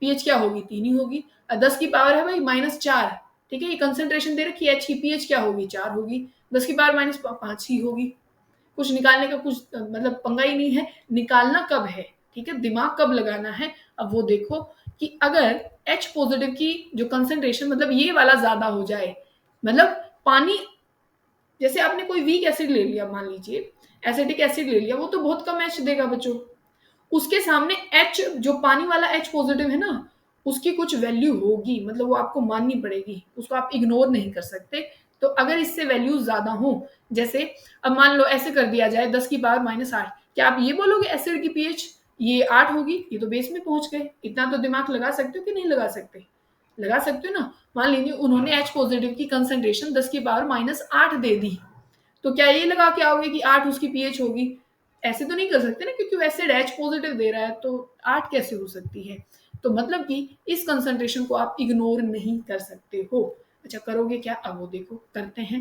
पीएच क्या होगी, 3 ही होगी। 10 की पावर है भाई -4, ठीक है, ये कंसंट्रेशन दे रखी है एच की, पीएच क्या होगी, 4 होगी। 10 की पावर -5 ही होगी। कुछ निकालने का कुछ मतलब पंगा ही नहीं है, निकालना कब है, ठीक है, दिमाग कब लगाना है। अब वो देखो कि अगर एच पॉजिटिव की जो कंसंट्रेशन, मतलब ये वाला ज्यादा हो जाए, मतलब पानी, जैसे आपने कोई वीक एसिड ले लिया, मान लीजिए एसिटिक एसिड ले लिया, वो तो बहुत कम एच देगा बच्चों, उसके सामने एच, जो पानी वाला एच पॉजिटिव है ना, उसकी कुछ वैल्यू होगी, मतलब वो आपको माननी पड़ेगी, उसको आप इग्नोर नहीं कर सकते। तो अगर इससे वैल्यू ज्यादा हो, जैसे अब मान लो ऐसे कर दिया जाए 10 की पावर -8, क्या आप ये बोलोगे एसिड की पीएच ये 8 होगी, ये तो बेस में पहुंच गए। इतना तो दिमाग लगा सकते हो कि नहीं लगा सकते, लगा सकते हो ना। मान लीजिए उन्होंने एच पॉजिटिव की कंसंट्रेशन 10 की पावर -8 दे दी, तो क्या ये लगा के आओगे कि 8 उसकी पीएच होगी, ऐसे तो नहीं कर सकते ना, क्योंकि वैसे एच पॉजिटिव दे रहा है तो 8 कैसे हो सकती है। तो मतलब कि इस कंसंट्रेशन को आप इग्नोर नहीं कर सकते हो। अच्छा, करोगे क्या, अब वो देखो करते हैं।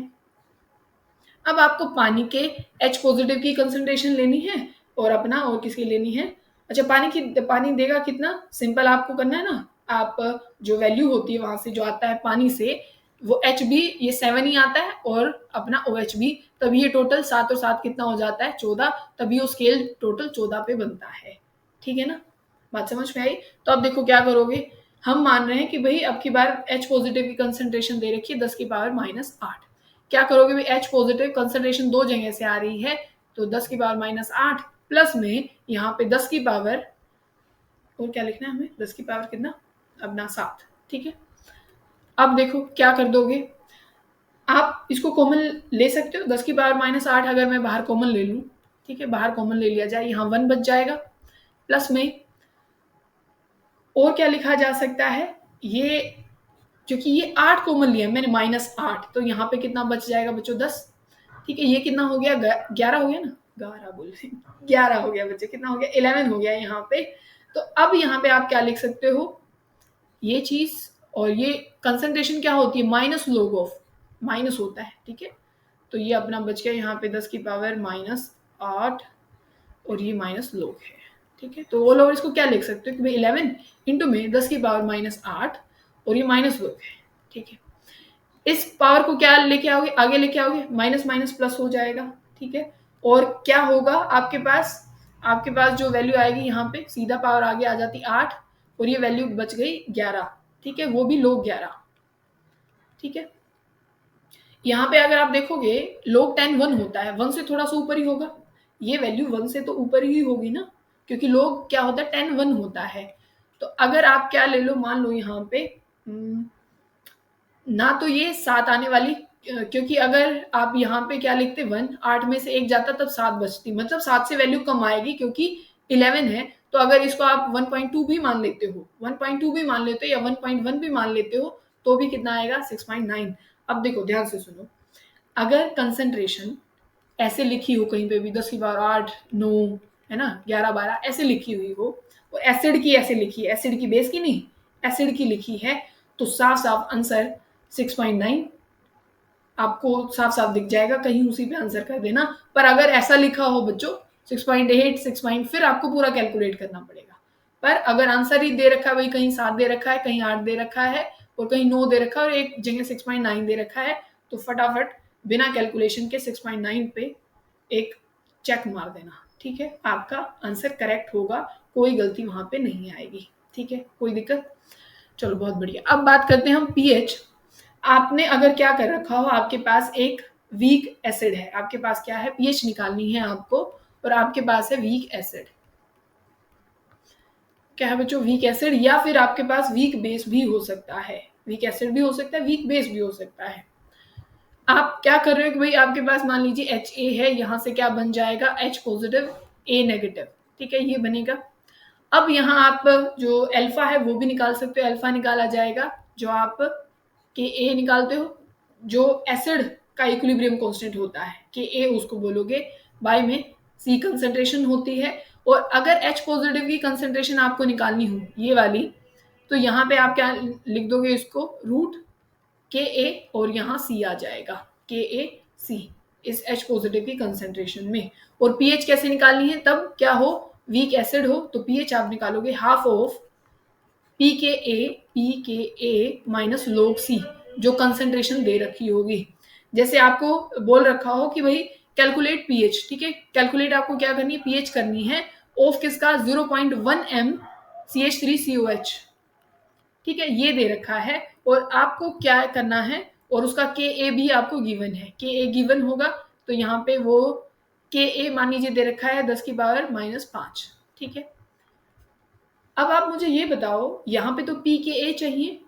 अब आपको पानी के एच पॉजिटिव की कंसंट्रेशन लेनी है और अपना और किसकी लेनी है। अच्छा, पानी देगा कितना, सिंपल आपको करना है ना, आप जो वैल्यू होती है वहां से जो आता है पानी से, वो एच भी ये 7 ही आता है और अपना ओ एच भी, तभी ये टोटल 7 और 7 कितना हो जाता है, 14, तभी वो स्केल टोटल 14 पे बनता है। ठीक है ना, बात समझ में आई। तो अब देखो क्या करोगे, हम मान रहे हैं कि भाई अब की बार एच पॉजिटिव की कंसंट्रेशन दे रखी है 10 की पावर -8। क्या करोगे भाई, एच पॉजिटिव कंसंट्रेशन दो जगह से आ रही है, तो 10 की पावर -8 प्लस में यहाँ पे 10 की पावर, और क्या लिखना है हमें, 10 की पावर कितना, अपना 7। ठीक है, अब देखो क्या कर दोगे, आप इसको कॉमन ले सकते हो, 10 की पावर -8 अगर मैं बाहर कॉमन ले लूँ, ठीक है, बाहर कॉमन ले लिया जाए, यहाँ 1 बच जाएगा, प्लस में और क्या लिखा जा सकता है, ये क्योंकि ये 8 कॉमन लिया मैंने -8, तो यहाँ पे कितना बच जाएगा बच्चों, 10। ठीक है, ये कितना हो गया, 11 हो गया ना, 11 बोल रहे 11 हो गया बच्चे, कितना हो गया, 11 हो गया यहाँ पे। तो अब यहाँ पे आप क्या लिख सकते हो, ये चीज, और ये कंसंट्रेशन क्या होती है, माइनस लोग ऑफ, माइनस होता है। ठीक है, तो ये अपना बच गया यहाँ पे 10 की पावर -8 और ये माइनस लोग है। ठीक है, तो ऑल ओवर इसको क्या लिख सकते हो कि भाई 11 इंटू में 10 की पावर -8 और ये माइनस लोग है। ठीक है, इस पावर को क्या लेके आओगे, आगे लेके आओगे, माइनस माइनस प्लस हो जाएगा। ठीक है, और क्या होगा आपके पास जो वैल्यू आएगी यहाँ पे, सीधा पावर आगे आ जाती 8 और ये वैल्यू बच गई 11। ठीक है, वो भी लोग 11। ठीक है, यहाँ पे अगर आप देखोगे लोग 10 1 होता है, 1 से थोड़ा सा ऊपर ही होगा, ये वैल्यू 1 से तो ऊपर ही होगी ना, क्योंकि लोग क्या होता है 10 1 होता है। तो अगर आप क्या ले लो, मान लो यहाँ पे ना तो ये 7 आने वाली, क्योंकि अगर आप यहाँ पे क्या लिखते 1, 8 में से 1 जाता तब 7 बचती, मतलब 7 से वैल्यू कम आएगी क्योंकि 11 है। तो अगर इसको आप 1.2 भी मान लेते हो, 1.2 भी मान लेते हो या 1.1 भी मान लेते हो, तो भी कितना आएगा 6.9। अब देखो ध्यान से सुनो, अगर कंसंट्रेशन ऐसे लिखी हो कहीं पे भी 10 की पावर 8 9 है ना, 11 12 ऐसे लिखी हुई हो, और एसिड की ऐसे लिखी है, एसिड की बेस की नहीं, एसिड की लिखी है, तो साफ साफ आंसर 6.9 आपको साफ साफ दिख जाएगा, कहीं उसी पे आंसर कर देना। पर अगर ऐसा लिखा हो बच्चों 6.8 6, फिर आपको पूरा कैलकुलेट करना पड़ेगा। पर अगर आंसर ही दे रखा है भाई, कहीं 7 दे रखा है, कहीं 8 दे रखा है और कहीं 9 दे रखा है और एक जगह 6.9 दे रखा है, तो फटाफट बिना कैलकुलेशन के 6.9 पे एक चेक मार देना। ठीक है, आपका आंसर करेक्ट होगा, कोई गलती वहां पे नहीं आएगी। ठीक है, कोई दिक्कत, चलो बहुत बढ़िया। अब बात करते हैं हम पीएच। आपने अगर क्या कर रखा हो, आपके पास एक वीक एसिड है, आपके पास क्या है, पीएच निकालनी है आपको, और आपके पास है वीक एसिड। क्या है बच्चों, वीक एसिड, या फिर आपके पास वीक बेस भी हो सकता है, वीक एसिड भी हो सकता है, वीक बेस भी हो सकता है। आप क्या कर रहे हो कि भाई आपके पास मान लीजिए एच ए है, यहां से क्या बन जाएगा, एच पॉजिटिव ए नेगेटिव। ठीक है, ये बनेगा। अब यहाँ आप जो अल्फा है वो भी निकाल सकते हो, अल्फा निकाला जाएगा जो आप के ए निकालते हो, जो एसिड का इक्विलिब्रियम कांस्टेंट होता है के ए उसको बोलोगे, बाय में सी कंसंट्रेशन होती है। और अगर एच पॉजिटिव की कंसंट्रेशन आपको निकालनी हो ये वाली, तो यहाँ पे आप क्या लिख दोगे इसको, रूट के ए और यहाँ सी आ जाएगा, के ए सी इस एच पॉजिटिव की कंसंट्रेशन में। और पीएच कैसे निकालनी है, तब क्या हो, वीक एसिड हो तो पीएच आप निकालोगे half of P K A minus log सी, जो कंसंट्रेशन दे रखी होगी। जैसे आपको बोल रखा हो कि भाई कैलकुलेट पीएच, ठीक है, कैलकुलेट आपको क्या करनी है, पीएच करनी है ऑफ किसका, 0.1 m CH3COH, ठीक है, ये दे रखा है। और आपको क्या करना है, और उसका के ए भी आपको गिवन है, के ए गिवन होगा तो यहाँ पे वो के ए मान लीजिए दे रखा है 10⁻⁵, ठीक है। अब आप मुझे ये बताओ, यहाँ पे तो पी के ए चाहिए,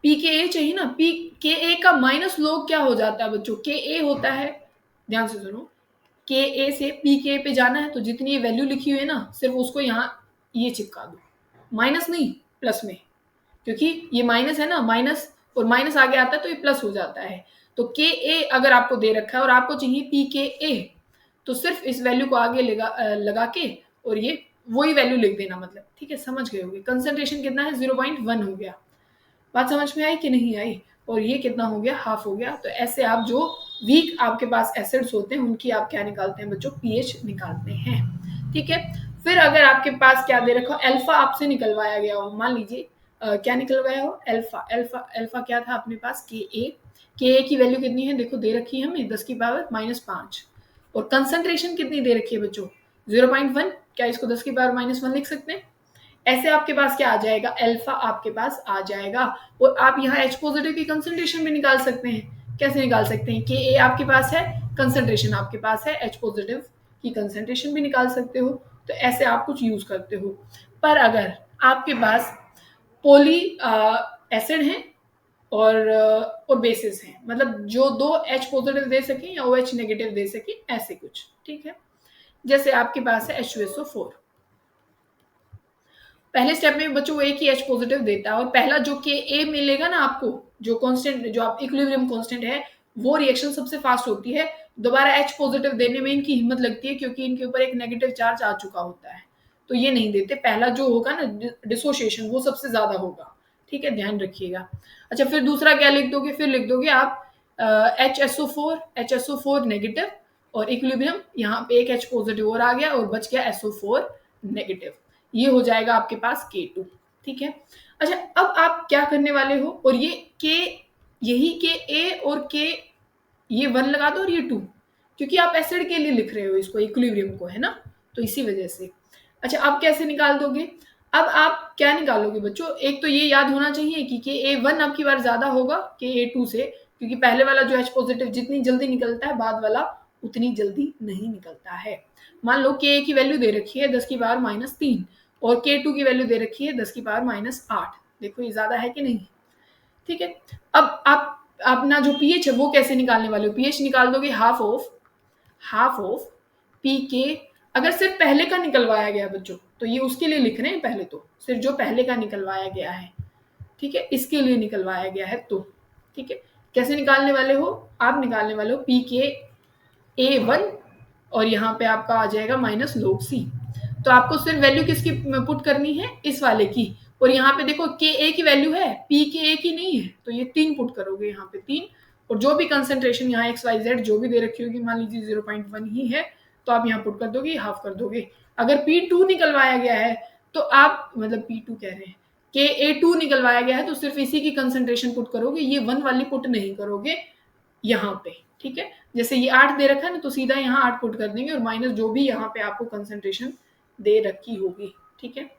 पी के ए चाहिए ना, पी के ए का माइनस log क्या हो जाता है बच्चों, के ए होता है, ध्यान से सुनो, के ए से पी के ए पे जाना है तो जितनी ये वैल्यू लिखी हुई है ना, सिर्फ उसको यहाँ ये चिपका दो, माइनस नहीं प्लस में, क्योंकि ये माइनस है ना, माइनस और माइनस आगे आता है तो ये प्लस हो जाता है। तो के ए अगर आपको दे रखा है और आपको चाहिए पी के ए, तो सिर्फ इस वैल्यू को आगे लगा के और ये वही वैल्यू लिख देना, मतलब ठीक है, समझ गए होंगे। कंसंट्रेशन कितना है, 0.1 हो गया, बात समझ में आई कि नहीं आई, और ये कितना हो गया, हाफ हो गया। तो ऐसे आप जो वीक आपके पास एसिड्स होते हैं उनकी आप क्या निकालते हैं बच्चों, पीएच निकालते हैं, ठीक है। फिर अगर आपके पास क्या दे रखा हो, अल्फा आपसे निकलवाया गया हो, मान लीजिए क्या निकलवाया हो, अल्फा, अल्फा अल्फा क्या था अपने पास, के ए की वैल्यू कितनी है, देखो दे रखी है हमें 10⁻⁻5, और कंसंट्रेशन कितनी दे रखी है बच्चों, 0.1, क्या इसको 10⁻⁻1 लिख सकते हैं। ऐसे आपके पास क्या आ जाएगा, अल्फा आपके पास आ जाएगा। और आप यहाँ एच पॉजिटिव की कंसंट्रेशन भी निकाल सकते हैं, कैसे निकाल सकते हैं, के ए आपके पास है, कंसंट्रेशन आपके पास है, एच पॉजिटिव की कंसंट्रेशन भी निकाल सकते हो। तो ऐसे आप कुछ यूज करते हो। पर अगर आपके पास पोली एसिड है और बेसिस हैं, मतलब जो दो एच पॉजिटिव दे सके या ओ एच नेगेटिव दे सके, ऐसे कुछ, ठीक है। जैसे आपके पास है H2SO4, पहले स्टेप में बच्चों एक ही एच पॉजिटिव देता है, और पहला जो के ए मिलेगा ना आपको, जो कांस्टेंट, जो आप इक्विलिब्रियम कांस्टेंट है, वो रिएक्शन सबसे फास्ट होती है। दोबारा एच पॉजिटिव देने में इनकी हिम्मत लगती है, क्योंकि इनके ऊपर एक नेगेटिव चार्ज आ चुका होता है, तो ये नहीं देते। पहला जो होगा ना डिसोसिएशन, वो सबसे ज्यादा होगा, ठीक है, ध्यान रखिएगा। अच्छा, फिर दूसरा क्या लिख दोगे, फिर लिख दोगे आप HSO4 नेगेटिव, और इक्विलिब्रियम यहाँ पे एक एच पॉजिटिव और आ गया और बच गया SO4 नेगेटिव, ये हो जाएगा आपके पास K2, ठीक है। अच्छा, अब आप क्या करने वाले हो, और ये के, यही के ए और के, ये 1 लगा दो और ये 2, क्योंकि आप एसिड के लिए लिख रहे हो इसको, इक्विलिब्रियम को, है ना, तो इसी वजह से। अच्छा, अब कैसे निकाल दोगे, अब आप क्या निकालोगे बच्चों, एक तो ये याद होना चाहिए कि के ए 1 आपकी बार ज्यादा होगा के ए 2 से, क्योंकि पहले वाला जो एच पॉजिटिव जितनी जल्दी निकलता है, बाद वाला उतनी जल्दी नहीं निकलता है। मान लो के ए की वैल्यू दे रखी है 10⁻³ और K2 की वैल्यू दे रखी है 10⁻8, देखो ये ज्यादा है कि नहीं, ठीक है। अब आप अपना जो पीएच है वो कैसे निकालने वाले हो, पीएच निकाल दोगे हाफ ऑफ पी के, अगर सिर्फ पहले का निकलवाया गया बच्चों, तो ये उसके लिए लिख रहे हैं, पहले तो सिर्फ जो पहले का निकलवाया गया है, ठीक है, इसके लिए निकलवाया गया है, तो ठीक है। कैसे निकालने वाले हो, आप निकालने वाले हो पी के A1, और यहाँ पे आपका आ जाएगा -log C। तो आपको सिर्फ वैल्यू किसकी पुट करनी है, इस वाले की, और यहाँ पे देखो के ए की वैल्यू है, पी के ए की नहीं है, तो ये 3 पुट करोगे यहाँ पे 3, और जो भी कंसंट्रेशन यहाँ XYZ जो भी दे रखी होगी, मान लीजिए 0.1 ही है, तो आप यहाँ पुट कर दोगे, हाफ कर दोगे। अगर P2 निकलवाया गया है तो आप, मतलब P2 कह रहे हैं, के A2 निकलवाया गया है, तो सिर्फ इसी की कंसंट्रेशन पुट करोगे, ये 1 वाली पुट नहीं करोगे यहाँ पे, ठीक है। जैसे ये 8 दे रखा है ना, तो सीधा यहाँ 8 पुट कर देंगे, और माइनस जो भी यहाँ पे आपको कंसंट्रेशन दे रखी होगी, ठीक है।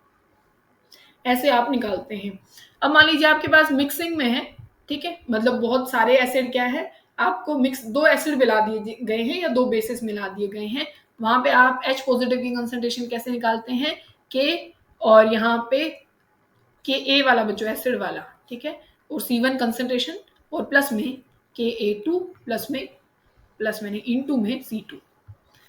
ऐसे आप निकालते हैं। अब मान लीजिए आपके पास मिक्सिंग में है, ठीक है, मतलब बहुत सारे एसिड क्या है, आपको मिक्स 2 एसिड मिला दिए गए हैं या 2 बेसिस मिला दिए गए हैं, वहां पे आप एच पॉजिटिव की कंसंट्रेशन कैसे निकालते हैं, के, और यहाँ पे के ए वाला बच्चों एसिड वाला, ठीक है, और C1 कंसंट्रेशन, और प्लस में के A2, प्लस मैंने इनटू में C2,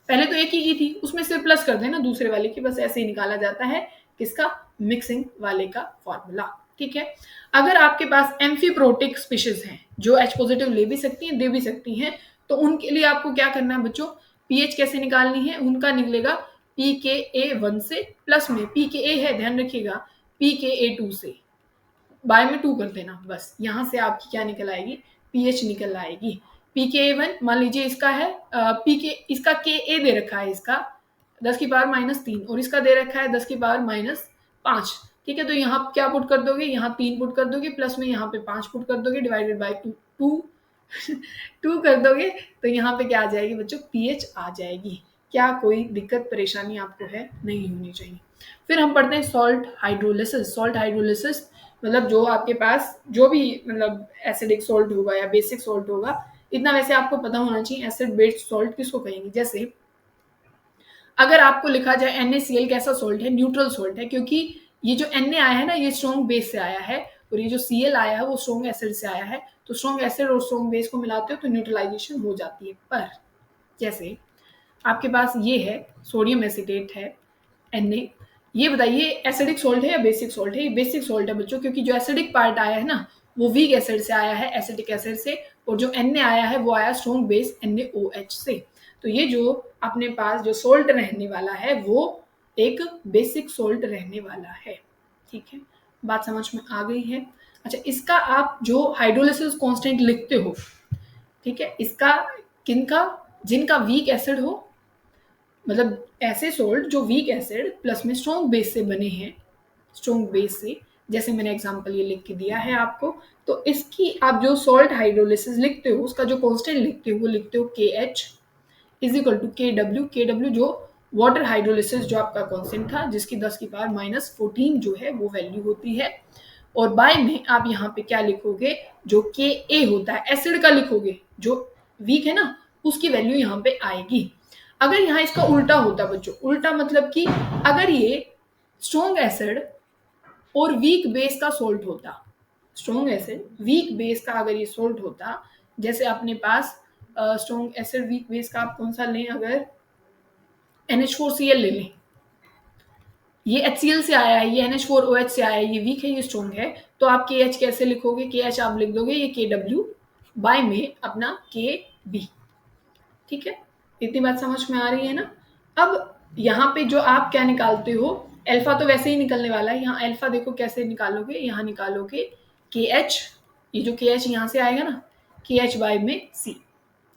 पहले तो एक ही की थी, उसमें सिर्फ प्लस कर देना दूसरे वाले की, बस ऐसे ही निकाला जाता है किसका, मिक्सिंग वाले का फॉर्मूला, ठीक है। अगर आपके पास एम्फीप्रोटिक स्पीशीज हैं जो H पॉजिटिव ले भी सकती हैं, दे भी सकती हैं, तो उनके लिए आपको क्या करना है बच्चों, पीएच कैसे निकालनी है, उनका निकलेगा pKa1 से, प्लस में pKa है ध्यान रखिएगा pKa2 से, बाय में 2 कर देना बस, यहां से आपकी क्या निकल आएगी, पीएच निकल आएगी। pKa1 मान लीजिए इसका है पीके, इसका Ka दे रखा है इसका 10⁻³ और इसका दे रखा है 10⁻5, ठीक है। तो यहाँ क्या पुट कर दोगे, यहाँ 3 पुट कर दोगे, प्लस में यहाँ पे 5 पुट कर दोगे, डिवाइडेड बाय 2 2 कर दोगे, तो यहाँ पे क्या आ जाएगी बच्चों, पीएच आ जाएगी। क्या कोई दिक्कत परेशानी आपको है, नहीं होनी चाहिए। फिर हम पढ़ते हैं सॉल्ट हाइड्रोलिसिस। सॉल्ट हाइड्रोलिसिस मतलब जो आपके पास जो भी मतलब एसिडिक सॉल्ट होगा या बेसिक सॉल्ट होगा, इतना वैसे आपको पता होना चाहिए एसिड बेस्ड सॉल्ट किसको कहेंगे। जैसे अगर आपको लिखा जाए NaCl कैसा सॉल्ट है, न्यूट्रल सॉल्ट है, क्योंकि ये जो Na आया है ना ये स्ट्रॉन्ग बेस से आया है, और ये जो Cl आया है वो स्ट्रॉन्ग एसिड से आया है। तो स्ट्रॉन्ग एसिड और स्ट्रॉन्ग बेस को मिलाते हो तो न्यूट्रलाइजेशन हो जाती है। पर जैसे आपके पास ये है सोडियम एसिटेट है Na, ये बताइए एसिडिक सॉल्ट है या बेसिक सॉल्ट है, ये बेसिक सॉल्ट है बच्चों, क्योंकि जो एसिडिक पार्ट आया है ना वो वीक एसिड से आया है, एसिटिक एसिड से, और जो Na आया है वो आया स्ट्रॉन्ग बेस NaOH से। तो ये जो अपने पास जो सोल्ट रहने वाला है वो एक बेसिक सोल्ट रहने वाला है, ठीक है। बात समझ में आ गई है। अच्छा, इसका आप जो हाइड्रोलिसिस कांस्टेंट लिखते हो, ठीक है, इसका किनका, जिनका वीक एसिड हो, मतलब ऐसे सोल्ट जो वीक एसिड प्लस में स्ट्रॉन्ग बेस से बने हैं, स्ट्रॉन्ग बेस से, जैसे मैंने एग्जांपल ये लिख के दिया है आपको, तो इसकी आप जो सॉल्ट हाइड्रोलिसिस लिखते हो उसका जो कांस्टेंट लिखते हो वो लिखते हो KH is equal to KW जो वाटर हाइड्रोलिसिस जो आपका कांस्टेंट था, जिसकी 10⁻14 जो है वो वैल्यू होती है, और बाय में आप यहाँ पे क्या लिखोगे, जो Ka होता है एसिड का लिखोगे, जो वीक है ना उसकी वैल्यू यहाँ पे आएगी। अगर यहाँ इसका उल्टा होता बच्चों, उल्टा मतलब कि अगर ये स्ट्रॉन्ग एसिड और वीक बेस का सोल्ट होता, स्ट्रॉन्ग एसिड वीक बेस का अगर ये सोल्ट होता, जैसे अपने पास स्ट्रॉन्ग एसिड वीक बेस का आप कौन सा लें, अगर NH4Cl ले लें, ये HCl से आया है, ये NH4OH से आया है, ये वीक है ये स्ट्रॉन्ग है, तो आप KH कैसे लिखोगे, KH आप लिख दोगे ये KW बाय में अपना KB, ठीक है। इतनी बात समझ में आ रही है ना। अब यहाँ पे जो आप क्या निकालते हो, अल्फा तो वैसे ही निकलने वाला है, यहाँ अल्फा देखो कैसे निकालोगे, यहाँ निकालोगे KH, ये जो KH यहाँ से आएगा ना KH बाय में C,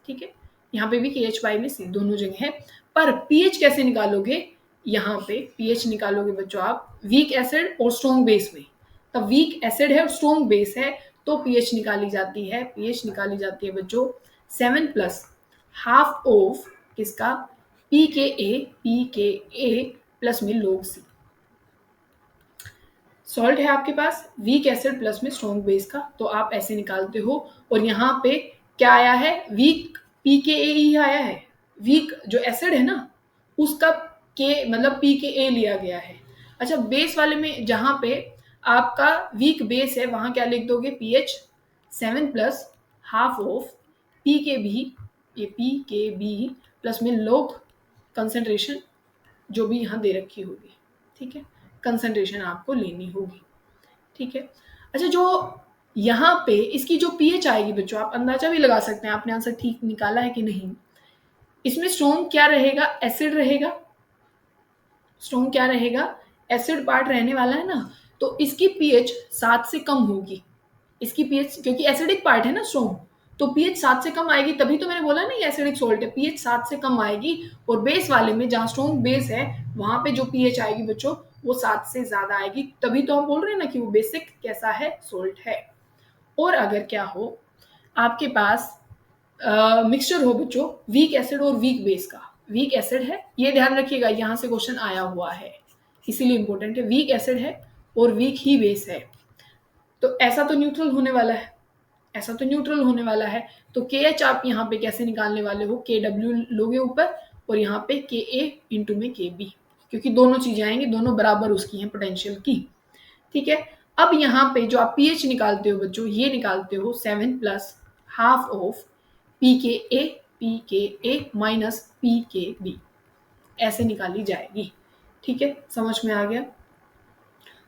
ठीक है, यहाँ पे भी KH बाय में C दोनों जगह है। पर पीएच कैसे निकालोगे, यहाँ पे पीएच निकालोगे बच्चों आप वीक एसिड और स्ट्रॉन्ग बेस में, तब वीक एसिड है और स्ट्रॉन्ग बेस है तो पीएच निकाली जाती है, पीएच निकाली जाती है बच्चों 7 प्लस हाफ ऑफ किसका, पीके ए प्लस में log C। सॉल्ट है आपके पास वीक एसिड प्लस में स्ट्रॉन्ग बेस का, तो आप ऐसे निकालते हो, और यहाँ पे क्या आया है, वीक पीकेए ही आया है, वीक जो एसिड है ना उसका के मतलब पीकेए लिया गया है। अच्छा, बेस वाले में जहां पे आपका वीक बेस है वहां क्या लिख दोगे, pH 7 plus half of pKb, ये पीकेबी प्लस में लोग कंसेंट्रेशन जो भी यहाँ दे रखी होगी, ठीक है, कंसेंट्रेशन आपको लेनी होगी, ठीक है। अच्छा, जो यहाँ पे इसकी जो पीएच आएगी बच्चों, आप अंदाजा भी लगा सकते हैं आपने आंसर ठीक निकाला है कि नहीं। इसमें स्ट्रॉन्ग क्या रहेगा, एसिड रहेगा, स्ट्रॉन्ग क्या रहेगा, एसिड पार्ट रहने वाला है ना, तो इसकी पीएच 7 से कम होगी, इसकी पीएच, क्योंकि एसिडिक पार्ट है ना स्ट्रॉन्ग, तो पीएच 7 से कम आएगी, तभी तो मैंने बोला ना ये एसिडिक सॉल्ट है, पीएच 7 से कम आएगी। और बेस वाले में जहाँ स्ट्रॉन्ग बेस है वहां पे जो पीएच आएगी बच्चों वो 7 से ज्यादा आएगी, तभी तो हम बोल रहे हैं ना कि वो बेसिक कैसा है, सोल्ट है। और अगर क्या हो आपके पास मिक्सचर हो बच्चों वीक एसिड और वीक बेस का, वीक एसिड है, ये ध्यान रखिएगा यहाँ से क्वेश्चन आया हुआ है इसीलिए इंपॉर्टेंट है, वीक एसिड है और वीक ही बेस है, तो ऐसा तो न्यूट्रल होने वाला है, ऐसा तो न्यूट्रल होने वाला है। तो के एच आप यहाँ पे कैसे निकालने वाले हो, के डब्ल्यू लोगे ऊपर और यहाँ पे के ए इंटू में के बी, क्योंकि दोनों चीजें आएंगी, दोनों बराबर उसकी हैं पोटेंशियल की, ठीक है। अब यहाँ पे जो आप पीएच निकालते हो बच्चों, ये निकालते हो 7 plus half of P K A minus P K B, ऐसे निकाली जाएगी, ठीक है, समझ में आ गया।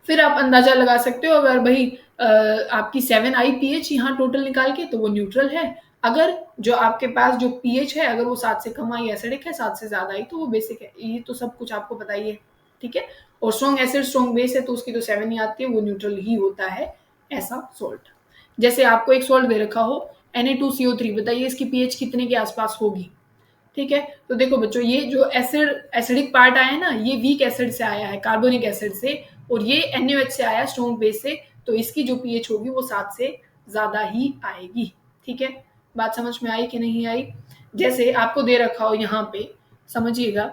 फिर आप अंदाजा लगा सकते हो, अगर भाई आपकी 7 आई पीएच यहाँ टोटल निकाल के, तो वो न्यूट्रल है। अगर जो आपके पास जो पीएच है, अगर वो 7 से कम आई एसिडिक है, 7 से ज्यादा आई तो वो बेसिक है। ये तो सब कुछ आपको पता ही है, ठीक है। और स्ट्रॉन्ग एसिड स्ट्रॉन्ग बेस है तो उसकी तो 7 ही आती है, वो न्यूट्रल ही होता है ऐसा सॉल्ट। जैसे आपको एक सॉल्ट दे रखा हो Na2CO3, बताइए इसकी पीएच कितने के आसपास होगी, ठीक है। तो देखो बच्चों, ये जो एसिडिक पार्ट आया है ना, ये वीक एसिड से आया है, कार्बोनिक एसिड से, और ये NaOH से आया स्ट्रॉन्ग बेस से, तो इसकी जो पीएच होगी वो 7 से ज्यादा ही आएगी, ठीक है। बात समझ में आई कि नहीं आई? जैसे आपको दे रखा हो यहाँ पे, समझिएगा,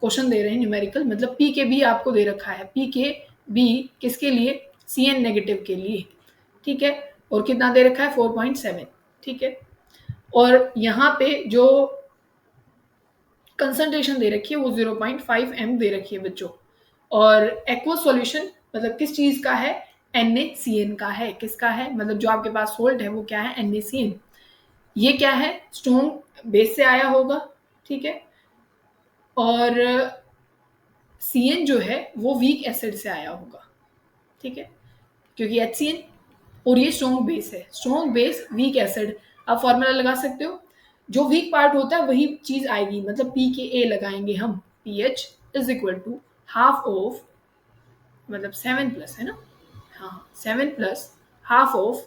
क्वेश्चन दे रहे हैं न्यूमेरिकल, मतलब पी के बी आपको दे रखा है, पी के बी किसके लिए, CN नेगेटिव के लिए, ठीक है। और कितना दे रखा है, 4.7, ठीक है। और यहाँ पे जो कंसंट्रेशन दे रखी है वो 0.5 m दे रखी है बच्चों। और एक्वस सॉल्यूशन मतलब किस चीज का है, NaCN का है। किसका है, मतलब जो आपके पास सोल्ट है वो क्या है, NaCN। ये क्या है, स्ट्रॉन्ग बेस से आया होगा, ठीक है। और CN जो है वो वीक एसिड से आया होगा, ठीक है, क्योंकि HCN, और ये स्ट्रॉन्ग बेस है, स्ट्रॉन्ग बेस वीक एसिड। आप फॉर्मूला लगा सकते हो, जो वीक पार्ट होता है वही चीज आएगी, मतलब पी के ए लगाएंगे हम, pH is equal to half of, मतलब 7 प्लस है ना, हाँ 7 plus half of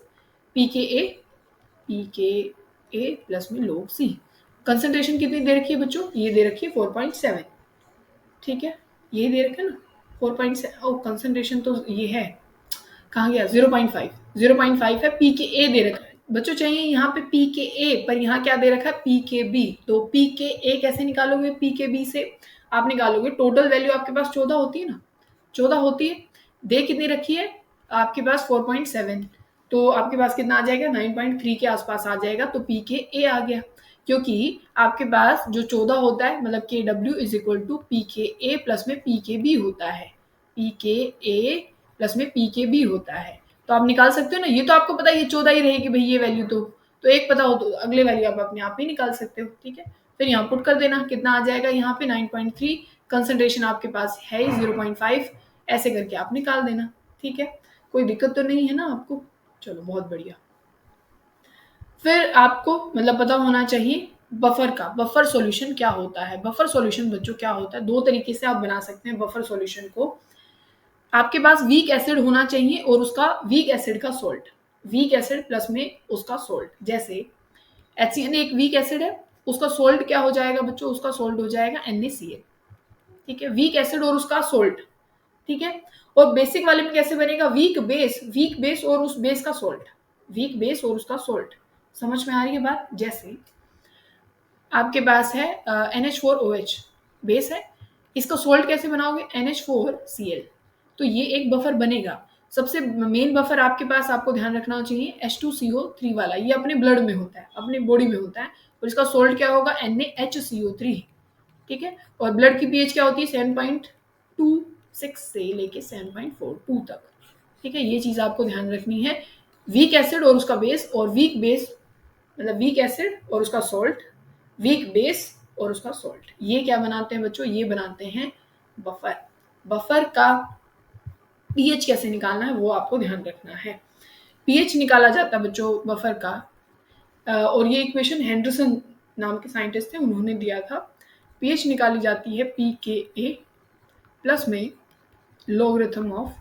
P K A, P K A plus में log C। कंसंट्रेशन कितनी दे रखी है बच्चों, ये दे रखी है 4.7, ठीक है, ये दे रखा है ना 4.7। ओ कंसंट्रेशन तो ये है, कहाँ गया, 0.5, 0.5 है, पी के ए दे रखा है बच्चों, चाहिए यहाँ पे पी के ए, पर यहाँ क्या दे रखा है, पी के बी। तो पी के ए कैसे निकालोगे, पी के बी से आप निकालोगे, टोटल वैल्यू आपके पास 14 होती है ना, 14 होती है, दे कितनी रखी है आपके पास 4.7, तो आपके पास कितना आ जाएगा, 9.3 के आसपास आ जाएगा, तो पी के ए आ गया। क्योंकि आपके पास जो 14 होता है, मतलब K W is equal to P K A plus में पी के बी होता है, पी के ए प्लस में पी के बी होता है। तो आप निकाल सकते हो ना, ये तो आपको पता है ये 14 ही रहेगी भाई ये वैल्यू, तो एक पता हो तो अगले वैल्यू आप अपने आप ही निकाल सकते हो, ठीक है। फिर यहाँ पुट कर देना, कितना आ जाएगा यहाँ पे 9.3, कंसंट्रेशन आपके पास है 0.5, ऐसे करके आप निकाल देना, ठीक है। कोई दिक्कत तो नहीं है ना आपको, चलो बहुत बढ़िया। फिर आपको मतलब पता होना चाहिए बफर का, बफर सॉल्यूशन क्या होता है। बफर सॉल्यूशन बच्चों क्या होता है, दो तरीके से आप बना सकते हैं बफर सॉल्यूशन को। आपके पास वीक एसिड होना चाहिए और उसका वीक एसिड का सोल्ट, वीक एसिड प्लस में उसका सोल्ट। जैसे HCN एक वीक एसिड है, उसका सोल्ट क्या हो जाएगा बच्चों, उसका सोल्ट हो जाएगा NaCl, ठीक है, वीक एसिड और उसका सोल्ट, ठीक है। और बेसिक वाले में कैसे बनेगा, वीक बेस, वीक बेस और उस बेस का सोल्ट, वीक बेस और उसका सोल्ट। समझ में आ रही है बात? जैसे आपके पास है NH4OH बेस है, इसका सोल्ट कैसे बनाओगे, NH4Cl, तो ये एक बफर बनेगा। सबसे मेन बफर आपके पास आपको ध्यान रखना चाहिए H2CO3 वाला, ये अपने ब्लड में होता है, अपने बॉडी में होता है, और इसका सोल्ट क्या होगा, NaHCO3, ठीक है। और ब्लड की पीएच क्या होती है, 7.26 से लेके 7.42 तक, ठीक है। ये चीज आपको ध्यान रखनी है, वीक एसिड और उसका बेस, और वीक बेस मतलब वीक एसिड और उसका सॉल्ट, वीक बेस और उसका सॉल्ट, ये क्या बनाते हैं बच्चों, ये बनाते हैं बफर। बफर का पीएच कैसे निकालना है वो आपको ध्यान रखना है। पीएच निकाला जाता है बच्चों बफर का, और ये इक्वेशन हेंडरसन नाम के साइंटिस्ट थे, उन्होंने दिया था। पीएच निकाली जाती है पी के ए प्लस में लॉगरिथम ऑफ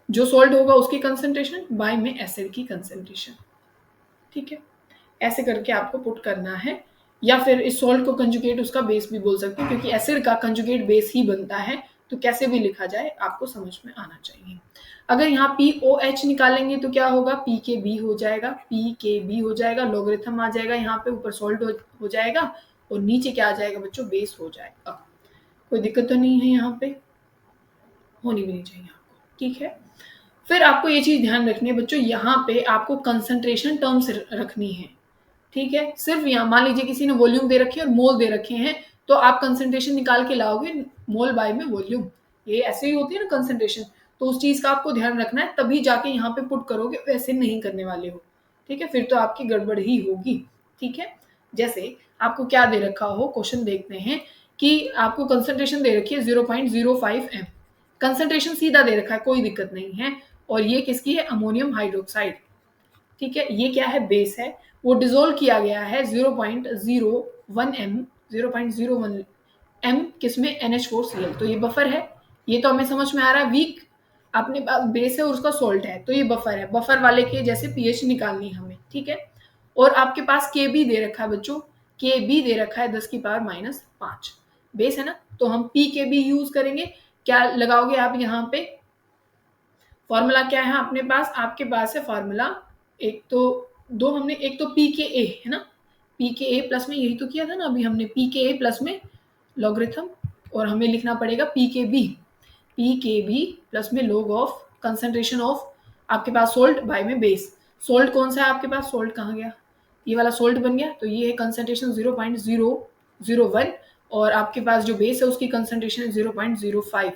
जो सॉल्ट होगा उसकी कंसंट्रेशन बाय में एसिड की कंसंट्रेशन, ठीक है। ऐसे करके आपको पुट करना है, या फिर इस सॉल्ट को कंजुगेट उसका बेस भी बोल सकते हैं, क्योंकि एसिड का कंजुगेट बेस ही बनता है, तो कैसे भी लिखा जाए आपको समझ में आना चाहिए। अगर यहाँ POH निकालेंगे तो क्या होगा, पी के बी हो जाएगा, पी के बी हो जाएगा, लॉगरिथम आ जाएगा, यहाँ पे ऊपर सॉल्ट हो जाएगा, और नीचे क्या आ जाएगा बच्चों, बेस हो जाएगा। कोई दिक्कत तो नहीं है, यहाँ पे होनी भी नहीं चाहिए आपको, ठीक है। फिर आपको ये चीज ध्यान रखनी है बच्चों, यहाँ पे आपको कंसंट्रेशन टर्म्स रखनी है, ठीक है। सिर्फ यहाँ मान लीजिए किसी ने वॉल्यूम दे रखे हैं और मोल दे रखे हैं, तो आप कंसंट्रेशन निकाल के लाओगे मोल बाय में वॉल्यूम, ये ऐसे ही होती है ना कंसंट्रेशन, तो उस चीज का आपको ध्यान रखना है, तभी जाके यहाँ पे पुट करोगे, वैसे नहीं करने वाले हो, ठीक है, फिर तो आपकी गड़बड़ ही होगी, ठीक है। जैसे आपको क्या दे रखा हो, क्वेश्चन देखते हैं कि आपको कंसंट्रेशन दे रखी है 0.05 m, कंसंट्रेशन सीधा दे रखा है, कोई दिक्कत नहीं है। और ये किसकी है? Ammonium hydroxide. ठीक है, ये क्या है? बेस है। वो डिसोल्व किया गया है 0.01 एम, 0.01 एम किसमें? NH4Cl। तो ये बफर है। ये तो हमें समझ में आ रहा है। वीक अपने पास बेस है और उसका सॉल्ट है, तो ये बफर है। बफर वाले के जैसे पीएच निकालनी है हमें। ठीक है, और आपके पास के बी दे रखा है बच्चों, के बी दे रखा है 10⁻⁵ बेस है ना, तो हम पी के बी यूज करेंगे। क्या लगाओगे आप यहाँ पे? फॉर्मूला क्या है अपने पास? आपके पास है फॉर्मूला, एक तो दो हमने, एक तो पी के ए है ना, पी के ए प्लस में, यही तो किया था ना अभी हमने, पी के ए प्लस में लॉगरिथम, और हमें लिखना पड़ेगा P K B, P K B plus में log ऑफ कंसंट्रेशन ऑफ आपके पास सोल्ट बाय में बेस। सोल्ट कौन सा है आपके पास? सोल्ट कहाँ गया? ये वाला सोल्ट बन गया, तो ये है कंसंट्रेशन 0.001, और आपके पास जो बेस है उसकी कंसंट्रेशन है 0.05।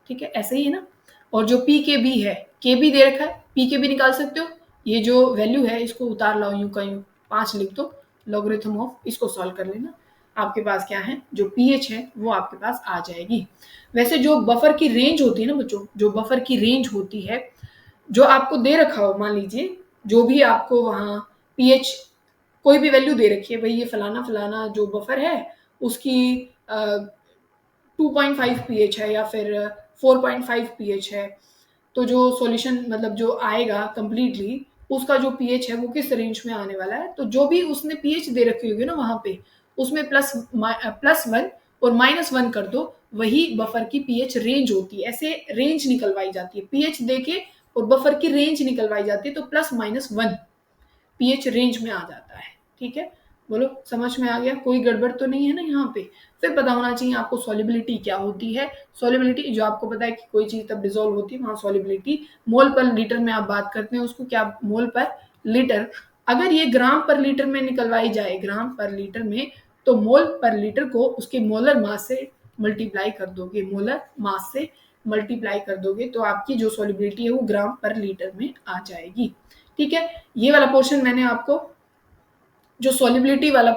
ठीक है, ऐसे ही है ना। और जो पी के बी है, के बी दे रखा है, पी के बी निकाल सकते हो। ये जो वैल्यू है इसको उतार लाओ, यूं का यूं 5 लिख दो, लॉगरिथम ऑफ, इसको सॉल्व कर लेना। आपके पास क्या है? जो पीएच है वो आपके पास आ जाएगी। वैसे जो बफर की रेंज होती है ना बच्चों, जो बफर की रेंज होती है, जो आपको दे रखा हो, मान लीजिए जो भी आपको वहाँ पीएच कोई भी वैल्यू दे रखी है, भाई ये फलाना फलाना जो बफर है उसकी 2.5 पीएच है या फिर 4.5 पीएच है, तो जो सॉल्यूशन मतलब जो आएगा कंप्लीटली, उसका जो पीएच है वो किस रेंज में आने वाला है। तो जो भी उसने पीएच दे रखी होगी ना वहां पे, उसमें +1 और -1 कर दो, वही बफर की पीएच रेंज होती है। ऐसे रेंज निकलवाई जाती है, पीएच देके और बफर की रेंज निकलवाई जाती है, तो +-1 पीएच रेंज में आ जाता है। ठीक है, बोलो समझ में आ गया? कोई गड़बड़ तो नहीं है ना यहाँ पे? फिर पता होना चाहिए आपको सॉल्युबिलिटी क्या होती है। सॉल्युबिलिटी जो आपको पता है कि कोई चीज तब डिसॉल्व होती है, वहां सॉल्युबिलिटी मोल पर लीटर में आप बात करते हैं उसको, क्या मोल पर लीटर। अगर ये ग्राम पर लीटर में निकलवाई जाए, ग्राम पर लीटर में, तो मोल पर लीटर को उसके मोलर मास से मल्टीप्लाई कर दोगे, मोलर मास से मल्टीप्लाई कर दोगे, तो आपकी जो सॉल्युबिलिटी है वो ग्राम पर लीटर में आ जाएगी। ठीक है, ये वाला पोर्शन मैंने आपको जो सॉल्युबिलिटी वाला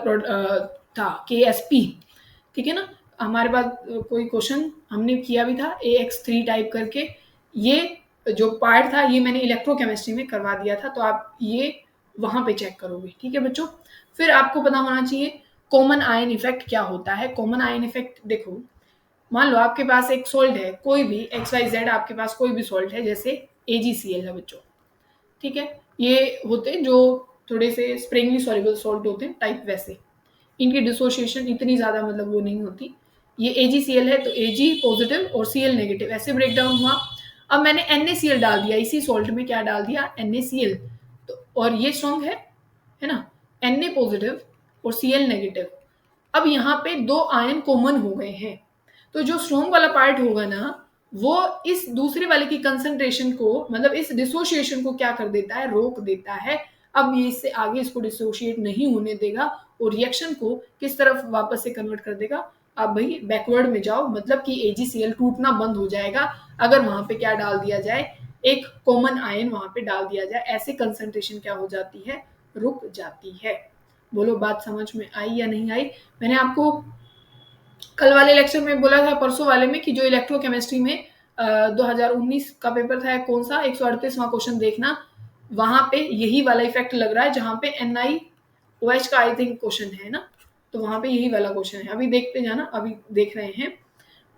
था KSP, ठीक है ना। हमारे पास कोई क्वेश्चन हमने किया भी था AX3 टाइप करके, ये जो पार्ट था ये मैंने इलेक्ट्रोकेमिस्ट्री में करवा दिया था, तो आप ये वहां पे चेक करोगे। ठीक है बच्चों, फिर आपको पता होना चाहिए कॉमन आयन इफेक्ट क्या होता है। कॉमन आयन इफेक्ट देखो, मान लो आपके पास एक सोल्ट है, कोई भी XYZ, आपके पास कोई भी सोल्ट है, जैसे AgCl है बच्चों। ठीक है, ये होते हैं जो थोड़े से स्प्रिंगली सॉल्युबल सॉल्ट होते हैं टाइप, वैसे इनकी डिसोसिएशन इतनी ज़्यादा मतलब वो नहीं होती। ये AgCl है तो Ag पॉजिटिव और Cl नेगेटिव, ऐसे ब्रेक डाउन हुआ। अब मैंने NaCl डाल दिया इसी सॉल्ट में, क्या डाल दिया? NaCl। तो और ये स्ट्रॉन्ग है ना, Na पॉजिटिव और Cl नेगेटिव। अब यहाँ पे दो आयन कॉमन हो गए हैं, तो जो स्ट्रॉन्ग वाला पार्ट होगा ना, वो इस दूसरे वाले की कंसंट्रेशन को, मतलब इस डिसोसिएशन को क्या कर देता है? रोक देता है। अब ये इससे आगे इसको डिसोशिएट नहीं होने देगा, और रिएक्शन को किस तरफ वापस से कन्वर्ट कर देगा? अब भाई बैकवर्ड में जाओ, मतलब कि AgCl टूटना बंद हो जाएगा अगर वहां पे क्या डाल दिया जाए? एक कॉमन आयन वहां पे डाल दिया जाए। ऐसे कंसंट्रेशन क्या हो जाती है? रुक जाती है। बोलो बात समझ में आई या नहीं आई? मैंने आपको कल वाले लेक्चर में बोला था, परसों वाले में, कि जो इलेक्ट्रोकेमिस्ट्री में 2019 का पेपर था, कौन सा 138वां क्वेश्चन देखना, वहां पे यही वाला इफेक्ट लग रहा है, जहां पे NiOH का आई थिंक क्वेश्चन है ना, तो वहां पे यही वाला क्वेश्चन है। अभी देखते जाना, अभी देख रहे हैं।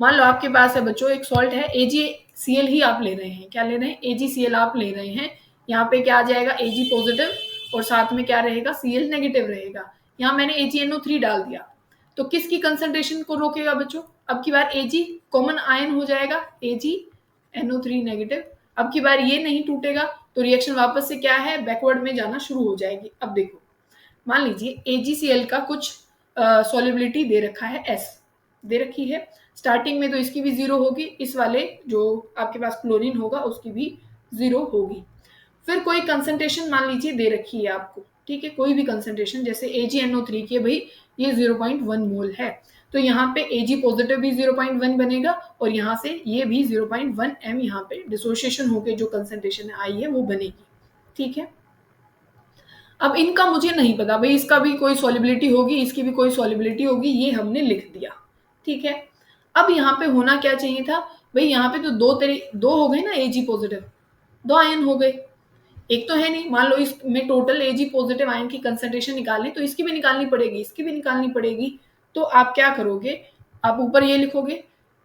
मान लो आपके पास है बच्चों एक सॉल्ट है, AgCl ही आप ले रहे हैं। क्या ले रहे हैं? AgCl आप ले रहे हैं। यहाँ पे क्या आ जाएगा? Ag पॉजिटिव और साथ में क्या रहेगा? Cl नेगेटिव रहेगा। यहाँ मैंने AgNO3 डाल दिया, तो किसकी कंसंट्रेशन को रोकेगा बच्चों? अब की बार Ag कॉमन आयन हो जाएगा, AgNO3 नेगेटिव। अब की बार ये नहीं टूटेगा, तो रिएक्शन वापस से क्या है? बैकवर्ड में जाना शुरू हो जाएगी। अब देखो, मान लीजिए AgCl का कुछ सॉल्युबिलिटी दे रखा है, S दे रखी है स्टार्टिंग में, तो इसकी भी 0 होगी, इस वाले जो आपके पास क्लोरीन होगा उसकी भी 0 होगी। फिर कोई कंसंट्रेशन मान लीजिए दे रखी है आपको, ठीक है, कोई भी कंसंट्रेशन, जैसे AgNO3 की भाई ये 0.1 मोल है, तो यहाँ पे Ag पॉजिटिव भी 0.1 बनेगा, और यहाँ से ये भी 0.1 m यहाँ पे डिसोसिएशन होके जो कंसंट्रेशन आई है वो बनेगी। ठीक है, अब इनका मुझे नहीं पता भाई, इसका भी कोई सॉल्युबिलिटी होगी, इसकी भी कोई सॉल्युबिलिटी होगी, ये हमने लिख दिया। ठीक है, अब यहाँ पे होना क्या चाहिए था? भाई यहाँ पे तो दो हो गए ना Ag पॉजिटिव, 2 आयन हो गए, एक तो है नहीं। मान लो इसमें टोटल Ag पॉजिटिव आयन की कंसंट्रेशन निकालनी, तो इसकी भी निकालनी पड़ेगी, इसकी भी निकालनी पड़ेगी। तो आप क्या करोगे, आप ऊपर ये लिखोगे,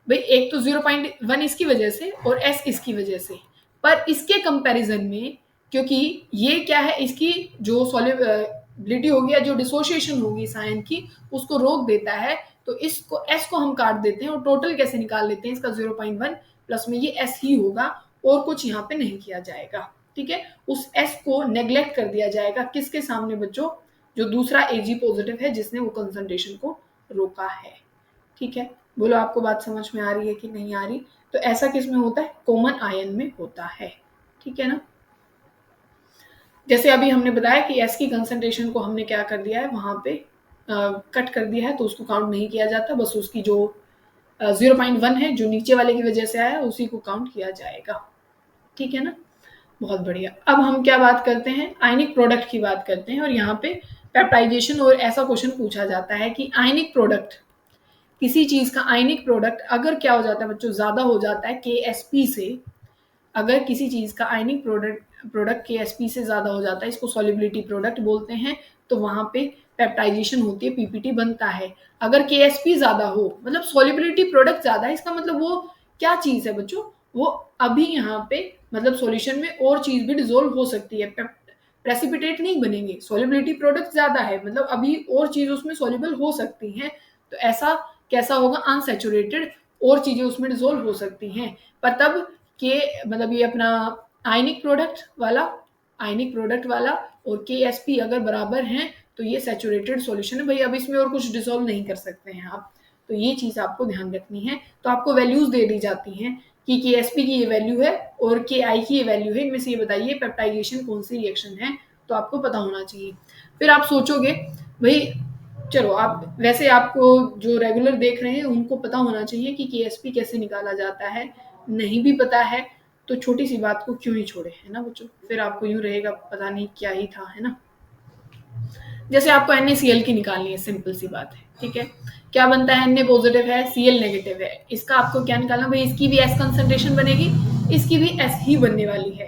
भाई एक तो 0.1 इसकी वजह से और S इसकी वजह से, पर इसके कंपैरिजन में, क्योंकि ये क्या है, इसकी जो सॉल्युबिलिटी होगी या जो डिसोसिएशन होगी इस आयन की, उसको रोक देता है। तो इसको S को हम काट देते हैं और टोटल कैसे निकाल लेते हैं इसका 0.1 प्लस में ये S ही होगा और कुछ यहाँ पे नहीं किया जाएगा। ठीक है, उस S को नेग्लेक्ट कर दिया जाएगा किसके सामने बच्चों, जो दूसरा Ag पॉजिटिव है जिसने वो कंसंट्रेशन को रोका है। ठीक है, बोलो आपको बात समझ में आ रही है कि नहीं आ रही। तो ऐसा किस में होता है, कॉमन आयन में होता है। ठीक है ना, जैसे अभी हमने बताया कि S की कंसंट्रेशन को हमने क्या कर दिया है, वहां पे कट कर दिया है, तो उसको काउंट नहीं किया जाता, बस उसकी जो 0.1 है जो नीचे वाले की वजह से आया उसी को काउंट किया जाएगा। ठीक है ना, बहुत बढ़िया। अब हम क्या बात करते हैं, आयनिक प्रोडक्ट की बात करते हैं। और यहाँ पे पेप्टाइजेशन और ऐसा क्वेश्चन पूछा जाता है कि आयनिक प्रोडक्ट, किसी चीज का आयनिक प्रोडक्ट अगर क्या हो जाता है बच्चों, ज्यादा हो जाता है KSP से, अगर किसी चीज का आयनिक प्रोडक्ट KSP से ज्यादा हो जाता है, इसको सॉल्युबिलिटी प्रोडक्ट बोलते हैं, तो वहां पे पेप्टाइजेशन होती है, PPT बनता है। अगर KSP ज्यादा हो, मतलब सॉल्युबिलिटी प्रोडक्ट ज्यादा है, इसका मतलब वो क्या चीज है बच्चों, वो अभी यहाँ पे मतलब सॉल्यूशन में और चीज भी डिसोल्व हो सकती है, प्रेसिपिटेट नहीं बनेंगे। सॉल्युबिलिटी प्रोडक्ट ज्यादा है, मतलब अभी और चीज उसमें सॉल्युबल हो सकती हैं, तो ऐसा कैसा होगा, अनसैचुरेटेड और चीजें उसमें डिसोल्व हो सकती हैं। पर तब के मतलब ये अपना आयनिक प्रोडक्ट वाला और KSP अगर बराबर हैं तो ये सैचुरेटेड सॉल्यूशन है भाई, अब इसमें और कुछ डिसॉल्व नहीं कर सकते हैं आप। तो ये चीज आपको ध्यान रखनी है। तो आपको वैल्यूज दे दी जाती हैं कि KSP की ये वैल्यू है और KI की ये वैल्यू है, इनमें से ये बताइए पेप्टाइजेशन कौन सी रिएक्शन है, तो आपको पता होना चाहिए। फिर आप सोचोगे भाई, चलो आप वैसे आपको जो रेगुलर देख रहे हैं उनको पता होना चाहिए कि KSP कैसे निकाला जाता है, नहीं भी पता है तो छोटी सी बात को क्यों ही छोड़े, है ना बच्चों, फिर आपको यूं रहेगा पता नहीं क्या ही था, है ना। जैसे आपको NaCl की निकालनी है, सिंपल सी बात है। ठीक है, क्या बनता है, Na पॉजिटिव है, Cl नेगेटिव है, इसका आपको क्या निकालना, भाई इसकी भी S कंसंट्रेशन बनेगी, इसकी भी S ही बनने वाली है,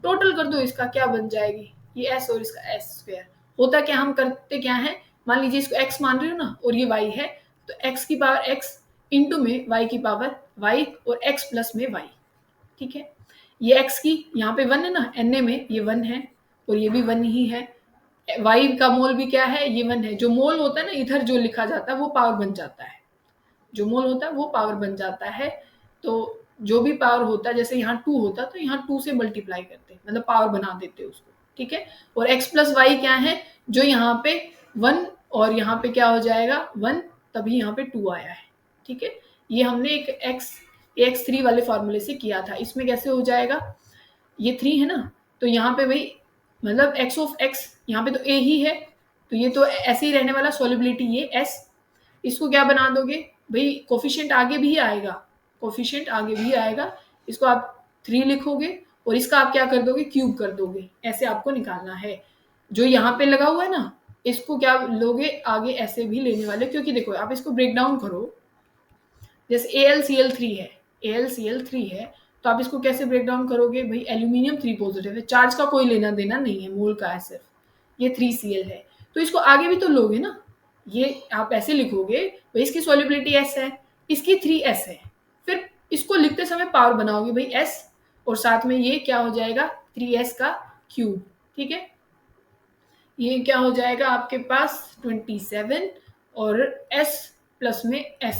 टोटल कर दो, इसका क्या बन जाएगी, ये S और इसका S स्क्वायर। होता क्या, हम करते क्या है, मान लीजिए इसको x मान रही हो ना और ये y है, तो x की पावर x इंटू में y की पावर y और x प्लस में y। ठीक है, ये x की यहाँ पे 1 है ना, Na में ये 1 है और ये भी 1 ही है, y का मोल भी क्या है, ये 1 है। जो मोल होता है ना, इधर जो लिखा जाता है वो पावर बन जाता है, जो मोल होता है वो पावर बन जाता है। तो जो भी पावर होता है, जैसे यहाँ 2 होता है तो यहाँ 2 से मल्टीप्लाई करते हैं, मतलब पावर बना देते हैं उसको। ठीक है, और x प्लस वाई क्या है, जो यहाँ पे 1 और यहाँ पे क्या हो जाएगा 1, तभी यहाँ पे 2 आया है। ठीक है, ये हमने एक x3 वाले फॉर्मूले से किया था, इसमें कैसे हो जाएगा, ये 3 है ना, तो यहाँ पे भाई मतलब x ऑफ x, यहाँ पे तो a ही है, तो ये तो ऐसे ही रहने वाला, सॉल्युबिलिटी ये s, इसको क्या बना दोगे भाई, कोफिशिएंट आगे भी आएगा, कोफिशिएंट आगे भी आएगा, इसको आप 3 लिखोगे और इसका आप क्या कर दोगे, क्यूब कर दोगे, ऐसे आपको निकालना है। जो यहाँ पे लगा हुआ है ना, इसको क्या लोगे आगे ऐसे भी लेने वाले, क्योंकि देखो आप इसको ब्रेक डाउन करो, जैसे AlCl3 है, AlCl3 है, तो आप इसको कैसे ब्रेक डाउन करोगे, भाई एल्यूमिनियम 3 पॉजिटिव है, चार्ज का कोई लेना देना नहीं है, मोल का है सिर्फ, ये 3Cl है, तो इसको आगे भी तो लोगे ना, ये आप ऐसे लिखोगे, भाई इसकी सॉल्युबिलिटी S है, इसकी 3S है, फिर इसको लिखते समय पावर बनाओगे भाई S, और साथ में ये क्या हो जाएगा 3S का क्यूब। ठीक है, ये क्या हो जाएगा आपके पास 27 और S प्लस में S,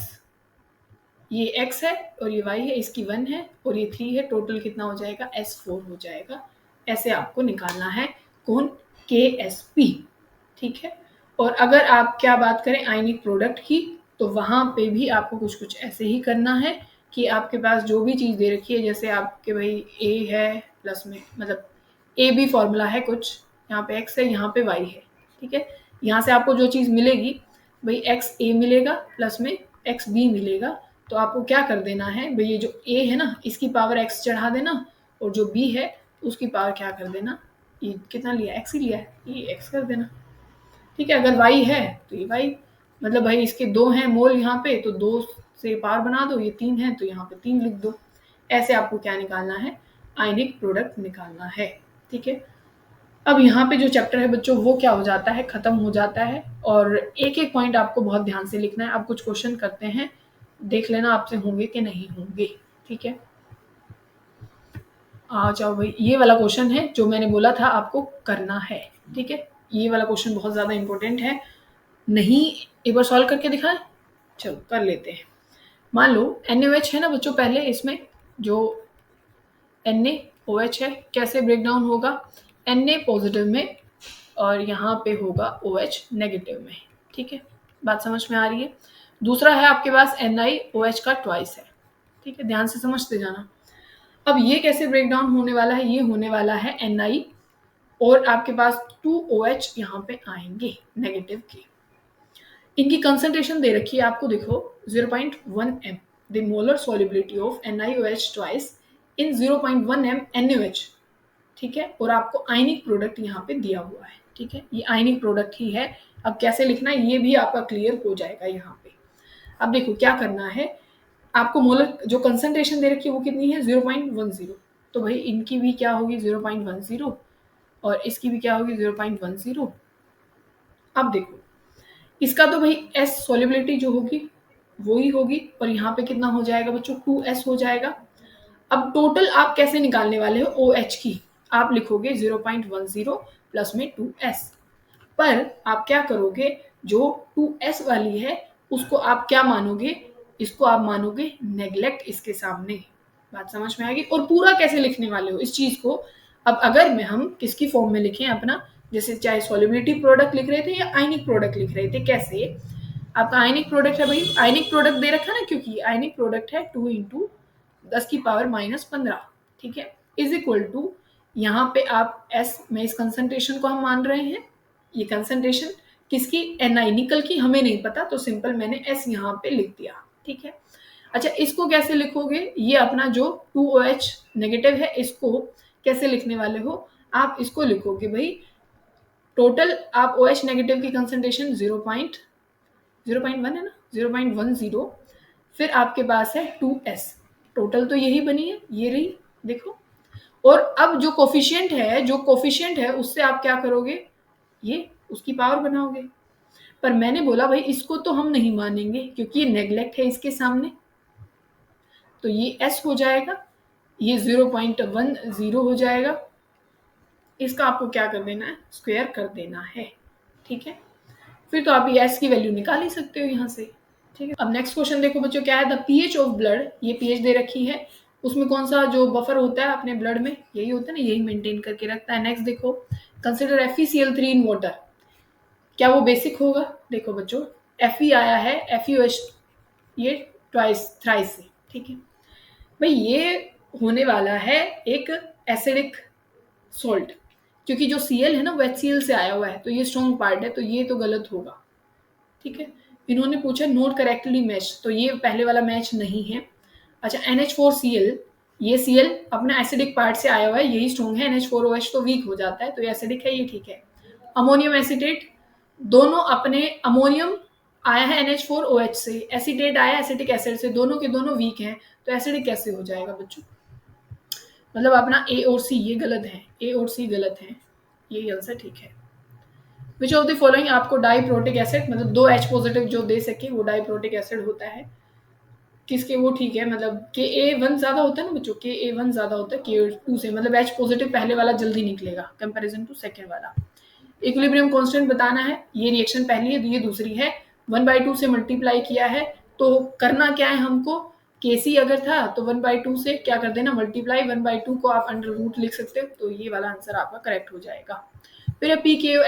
ये x है और ये y है, इसकी 1 है और ये 3 है, टोटल कितना हो जाएगा S4 हो जाएगा। ऐसे आपको निकालना है कौन, KSP। ठीक है, और अगर आप क्या बात करें आयनिक प्रोडक्ट की, तो वहां पे भी आपको कुछ कुछ ऐसे ही करना है कि आपके पास जो भी चीज़ दे रखी है, जैसे आपके भाई A है प्लस में मतलब A भी फॉर्मूला है कुछ, यहाँ पे x है यहाँ पे y है। ठीक है, यहाँ से आपको जो चीज़ मिलेगी भाई XA मिलेगा प्लस में XB मिलेगा, तो आपको क्या कर देना है भाई, ये जो A है ना इसकी पावर x चढ़ा देना और जो B है उसकी पावर क्या कर देना, ये कितना लिया x ही लिया है, ये x कर देना। ठीक है, अगर y है तो ये y, मतलब भाई इसके 2 हैं मोल यहाँ पे, तो 2 से पावर बना दो, ये 3 है तो यहाँ पे 3 लिख दो। ऐसे आपको क्या निकालना है, आयनिक प्रोडक्ट निकालना है। ठीक है, अब यहाँ पे जो चैप्टर है बच्चों वो क्या हो जाता है, खत्म हो जाता है। और एक एक पॉइंट आपको बहुत ध्यान से लिखना है। आप कुछ क्वेश्चन करते हैं, देख लेना आपसे होंगे कि नहीं होंगे। ठीक है, आ जाओ भाई, ये वाला क्वेश्चन है जो मैंने बोला था आपको करना है। ठीक है, ये वाला क्वेश्चन बहुत ज्यादा इंपॉर्टेंट है। नहीं, एक बार सॉल्व करके दिखाएं, चलो कर लेते हैं। मान लो NaOH है ना बच्चों, पहले इसमें जो NaOH है कैसे ब्रेक डाउन होगा, Na पॉजिटिव में और यहाँ पे होगा OH नेगेटिव में। ठीक है, बात समझ में आ रही है। दूसरा है आपके पास NiOH का ट्वाइस है। ठीक है, ध्यान से समझते जाना। अब ये कैसे ब्रेक डाउन होने वाला है, ये होने वाला है Ni और आपके पास 2OH यहाँ पे आएंगे नेगेटिव के। इनकी कंसंट्रेशन दे रखी है आपको, देखो 0.1 m, the molar solubility of NiOH twice in 0.1 m NaOH। ठीक है, और आपको आयनिक प्रोडक्ट यहाँ पे दिया हुआ है। ठीक है, ये आयनिक प्रोडक्ट ही है। अब कैसे लिखना है ये भी आपका क्लियर हो जाएगा यहाँ पे। अब देखो क्या करना है, आपको मोलर जो कंसंट्रेशन दे रखी है वो कितनी है, 0.10। तो भाई इनकी भी क्या होगी 0.10 और इसकी भी क्या होगी 0.10। अब देखो इसका तो भाई S सॉल्युबिलिटी जो होगी वो ही होगी और यहाँ पे कितना हो जाएगा बच्चों, 2S हो जाएगा। अब टोटल आप कैसे निकालने वाले हो OH की, आप लिखोगे 0.10 प्लस में 2S। पर आप क्या करोगे, जो 2S वाली है उसको आप क्या मानोगे, इसको आप मानोगे नेग्लेक्ट इसके सामने। बात समझ में आएगी। और पूरा कैसे लिखने वाले हो इस चीज को, अब अगर में हम किसकी फॉर्म में लिखें अपना, जैसे चाहे सॉल्युबिलिटी प्रोडक्ट लिख रहे थे या आयनिक प्रोडक्ट लिख रहे थे, कैसे आपका आयनिक प्रोडक्ट है भाई, आयनिक प्रोडक्ट दे रखा ना, क्योंकि आयनिक प्रोडक्ट है 2 इंटू 10⁻⁻15। ठीक है, इज इक्वल टू यहाँ पे आप S में इस कंसंट्रेशन को हम मान रहे हैं, ये कंसंट्रेशन किसकी, Ni निकल की, हमें नहीं पता तो सिंपल मैंने S यहाँ पे लिख दिया। ठीक है, अच्छा इसको कैसे लिखोगे, ये अपना जो 2OH नेगेटिव है इसको कैसे लिखने वाले हो, आप इसको लिखोगे भाई टोटल, आप OH नेगेटिव की कंसंट्रेशन 0.1 है ना, 0.10, फिर आपके पास है 2S, टोटल तो यही बनी है, ये रही देखो। और अब जो कोफिशिएंट है उससे आप क्या करोगे, ये उसकी पावर बनाओगे। पर मैंने बोला भाई इसको तो हम नहीं मानेंगे क्योंकि ये नेग्लेक्ट है इसके सामने, तो ये S हो जाएगा, ये 0.10 हो जाएगा। इसका आपको क्या कर देना है, स्क्वायर कर देना है। ठीक है, फिर तो आप ये S की वैल्यू निकाल ही सकते हो यहाँ से। ठीक है, अब नेक्स्ट क्वेश्चन देखो बच्चों क्या है, द pH ऑफ ब्लड, ये pH दे रखी है, उसमें कौन सा जो बफर होता है अपने ब्लड में, यही होता है ना, यही मेंटेन करके रखता है। नेक्स्ट देखो, कंसिडर FeCl3 इन वाटर, क्या वो बेसिक होगा, देखो बच्चों Fe आया है, FeOH ये थ्राइस से। ठीक है भाई, ये होने वाला है एक एसिडिक सॉल्ट, क्योंकि जो Cl है ना वो HCl से आया हुआ है, तो ये स्ट्रॉन्ग पार्ट है, तो ये तो गलत होगा। ठीक है, इन्होंने पूछा नोट करेक्टली मैच, तो ये पहले वाला मैच नहीं है। अच्छा NH4Cl, ये Cl अपना एसिडिक पार्ट से आया हुआ है, यही स्ट्रॉन्ग है, NH4OH तो वीक हो जाता है, तो ये एसिडिक है, ये ठीक है। अमोनियम एसिटेट, दोनों अपने, अमोनियम आया है NH4OH से, एसिटेट आया एसिटिक एसिड से, दोनों के दोनों वीक हैं, तो एसिडिक कैसे हो जाएगा बच्चों, मतलब अपना A और C ये गलत है, A और C गलत है, यही आंसर ठीक है। विच ऑफ द फॉलोइंग, आपको डाइप्रोटिक एसिड, मतलब 2 H पॉजिटिव जो दे सके वो डाइप्रोटिक एसिड होता है, किसके, वो ठीक है, मतलब Ka1 ज्यादा होता है ना बच्चों, Ka1 ज्यादा होता है Ka2 से, मतलब H पॉजिटिव पहले वाला जल्दी निकलेगा कंपैरिजन टू सेकेंड वाला। इक्विलिब्रियम कांस्टेंट बताना है, ये रिएक्शन पहली है, ये दूसरी है, 1/2 से मल्टीप्लाई किया है, तो करना क्या है हमको, Kc अगर था तो 1/2 से क्या कर देना मल्टीप्लाई, 1/2 को आप अंडर रूट लिख सकते हो, तो ये वाला आंसर आपका करेक्ट हो जाएगा। फिर pKa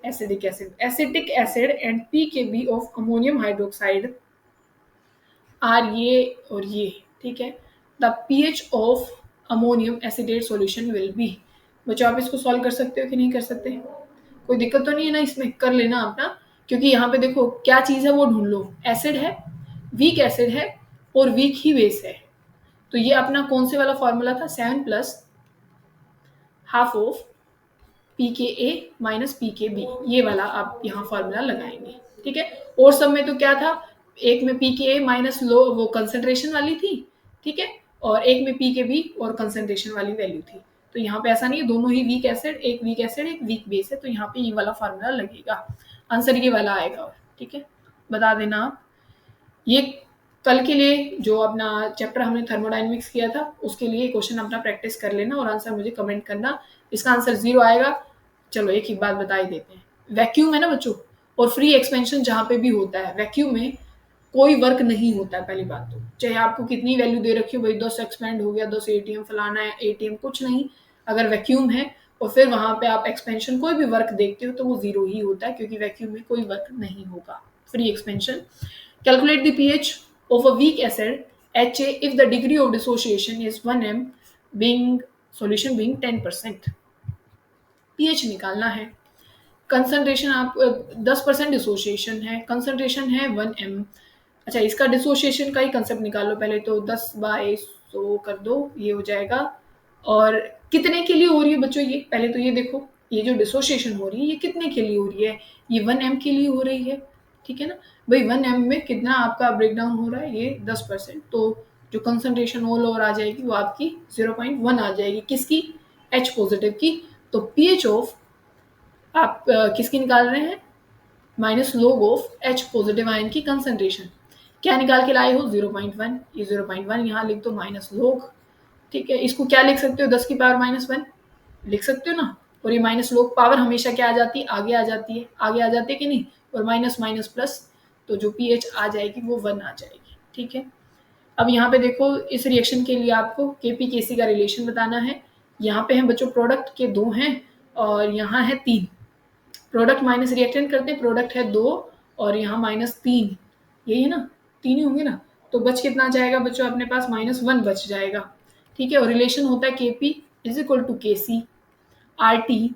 acidic acid and pKb of ammonium hydroxide are ये और ये। ठीक है, the pH of ammonium acidate solution will be, बच्चों आप इसको सॉल्व कर सकते हो कि नहीं कर सकते, कोई दिक्कत तो नहीं है ना, इसमें कर लेना अपना, क्योंकि यहाँ पे देखो क्या चीज है वो ढूंढ लो, एसिड है, वीक एसिड है और वीक ही बेस है, तो ये अपना कौन से वाला फॉर्मूला था, 7 plus half of pKa minus pKb, ये वाला आप यहाँ फॉर्मूला लगाएंगे। ठीक है, और सब में तो क्या था, एक में पी के ए माइनस लो वो कंसंट्रेशन वाली थी, ठीक है, और एक में पी के बी और कंसंट्रेशन वाली वैल्यू थी। तो यहाँ पे ऐसा नहीं है, दोनों ही वीक एसिड, एक वीक एसिड एक वीक बेस है, तो यहाँ पे ये वाला फार्मूला लगेगा, आंसर ये वाला आएगा। और ठीक है, बता देना आप। ये कल के लिए जो अपना चैप्टर हमने थर्मोडायनेमिक्स किया था उसके लिए क्वेश्चन अपना प्रैक्टिस कर लेना और आंसर मुझे कमेंट करना। इसका आंसर 0 आएगा। चलो एक ही बात बता ही देते हैं, वैक्यूम है ना बच्चों, और फ्री एक्सपेंशन जहाँ पे भी होता है वैक्यूम में कोई वर्क नहीं होता है। पहली बात तो चाहे आपको कितनी वैल्यू दे रखी हो, भाई 10 एक्सपेंड हो गया, 10 एटीएम फलाना है, एटीएम कुछ नहीं। अगर वैक्यूम है और फिर वहां पे आप एक्सपेंशन कोई भी वर्क देखते हो तो वो 0 ही होता है, क्योंकि वैक्यूम में कोई वर्क नहीं होगा, free expansion. Calculate the pH of a weak acid HA if the degree of dissociation is 1 m being solution being 10%। pH निकालना है, कंसंट्रेशन आप 10% डिसोसिएशन है, कंसंट्रेशन है 1 m। अच्छा, इसका डिसोसिएशन का ही कंसेप्ट निकालो पहले, तो 10/100 कर दो, ये हो जाएगा। और कितने के लिए हो रही है बच्चों ये, पहले तो ये देखो, ये जो डिसोसिएशन हो रही है ये कितने के लिए हो रही है, ये 1 m के लिए हो रही है, ठीक है ना भाई। 1 m में कितना आपका ब्रेकडाउन हो रहा है, ये 10%, तो जो कंसंट्रेशन ऑल ओवर आ जाएगी वो आपकी 0.1 आ जाएगी, किसकी, H पॉजिटिव की। तो पीएच ऑफ आप किसकी निकाल रहे हैं, माइनस लोग ऑफ H पॉजिटिव आयन की कंसंट्रेशन, क्या निकाल के लाए हो, 0.1। ये 0.1 यहाँ लिख दो माइनस लोग, ठीक है। इसको क्या लिख सकते हो, 10 की पावर -1 लिख सकते हो ना। और ये माइनस लोग पावर हमेशा क्या आ जाती है, आगे आ जाती है, आगे आ जाती है कि नहीं, और माइनस माइनस प्लस, तो जो पीएच आ जाएगी वो 1 आ जाएगी, ठीक है। अब यहाँ पे देखो, इस रिएक्शन के लिए आपको केपी केसी का रिलेशन बताना है। यहाँ पे हैं बच्चों प्रोडक्ट के 2 हैं और यहाँ है 3। प्रोडक्ट माइनस रिएक्टेंट करते हैं, प्रोडक्ट है 2 और यहाँ -3, यही है ना, 3 ही होंगे ना। तो बच कितना जाएगा बच्चों अपने पास, -1 बच जाएगा, ठीक है। और रिलेशन होता है केपी इज इक्वल टू के सी आर टी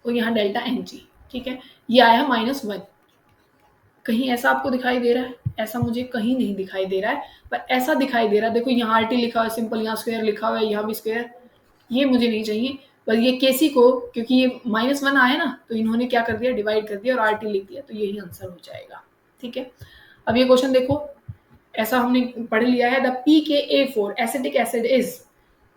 और यहाँ डेल्टा एन जी, ठीक है। ये आया -1। कहीं ऐसा आपको दिखाई दे रहा है, ऐसा मुझे कहीं नहीं दिखाई दे रहा है, पर ऐसा दिखाई दे रहा है, देखो यहाँ आर टी लिखा हुआ है सिंपल, यहाँ स्क्वायर लिखा हुआ है, यहाँ भी स्क्वायर, ये मुझे नहीं चाहिए। पर ये केसी को, क्योंकि ये -1 आया ना, तो इन्होंने क्या कर दिया, डिवाइड कर दिया और आर टी लिख दिया, तो यही आंसर हो जाएगा, ठीक है। अब ये क्वेश्चन देखो, ऐसा हमने पढ़ लिया है, the P K A for acetic acid is,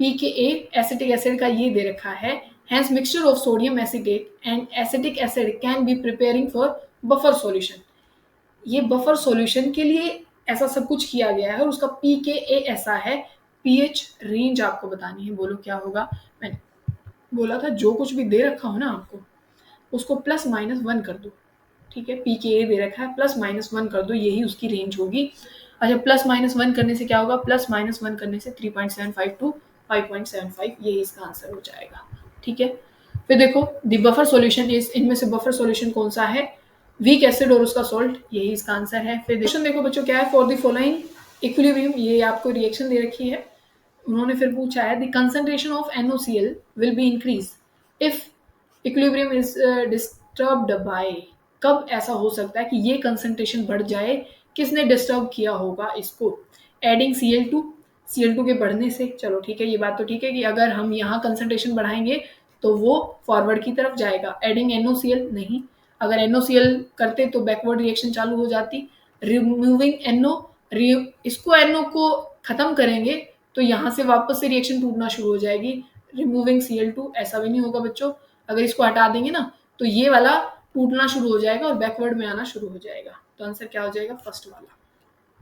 P K A acetic acid का ये दे रखा है, hence mixture of sodium acetate and acetic acid can be preparing for buffer solution। ये बफर सॉल्यूशन के लिए ऐसा सब कुछ किया गया है और उसका पी के ए ऐसा है। पीएच रेंज आपको बतानी है, बोलो क्या होगा। मैंने बोला था जो कुछ भी दे रखा हो ना आपको, उसको +-1 कर दो, ठीक है। पी के ए दे रखा है, +-1 कर दो, यही उसकी रेंज होगी। अच्छा, +-1 करने से क्या होगा, +-1 करने से 3.75 टू 5.75, यही इसका आंसर हो जाएगा, ठीक है। फिर देखो, द बफर सॉल्यूशन इज, इनमें से बफर सॉल्यूशन कौन सा है, वीक एसिड और उसका सॉल्ट, यही इसका आंसर है। फिर क्वेश्चन देखो बच्चों क्या है, फॉर द फॉलोइंग इक्विलिब्रियम, ये आपको रिएक्शन दे रखी है। उन्होंने फिर पूछा है, the concentration of NaCl will be increase if equilibrium is disturbed by, कब ऐसा हो सकता है कि ये कंसंट्रेशन बढ़ जाए, किसने डिस्टर्ब किया होगा इसको, एडिंग Cl2 के बढ़ने से। चलो ठीक है, ये बात तो ठीक है कि अगर हम यहाँ कंसंट्रेशन बढ़ाएंगे तो वो फॉरवर्ड की तरफ जाएगा, एडिंग NaCl नहीं, अगर NaCl करते तो बैकवर्ड रिएक्शन चालू हो जाती, रिमूविंग NO, इसको NO को खत्म करेंगे तो यहाँ से वापस से रिएक्शन टूटना शुरू हो जाएगी, रिमूविंग Cl2, ऐसा भी नहीं होगा बच्चों। अगर इसको हटा देंगे ना तो ये वाला टूटना शुरू हो जाएगा और बैकवर्ड में आना शुरू हो जाएगा, तो आंसर क्या हो जाएगा, फर्स्ट वाला।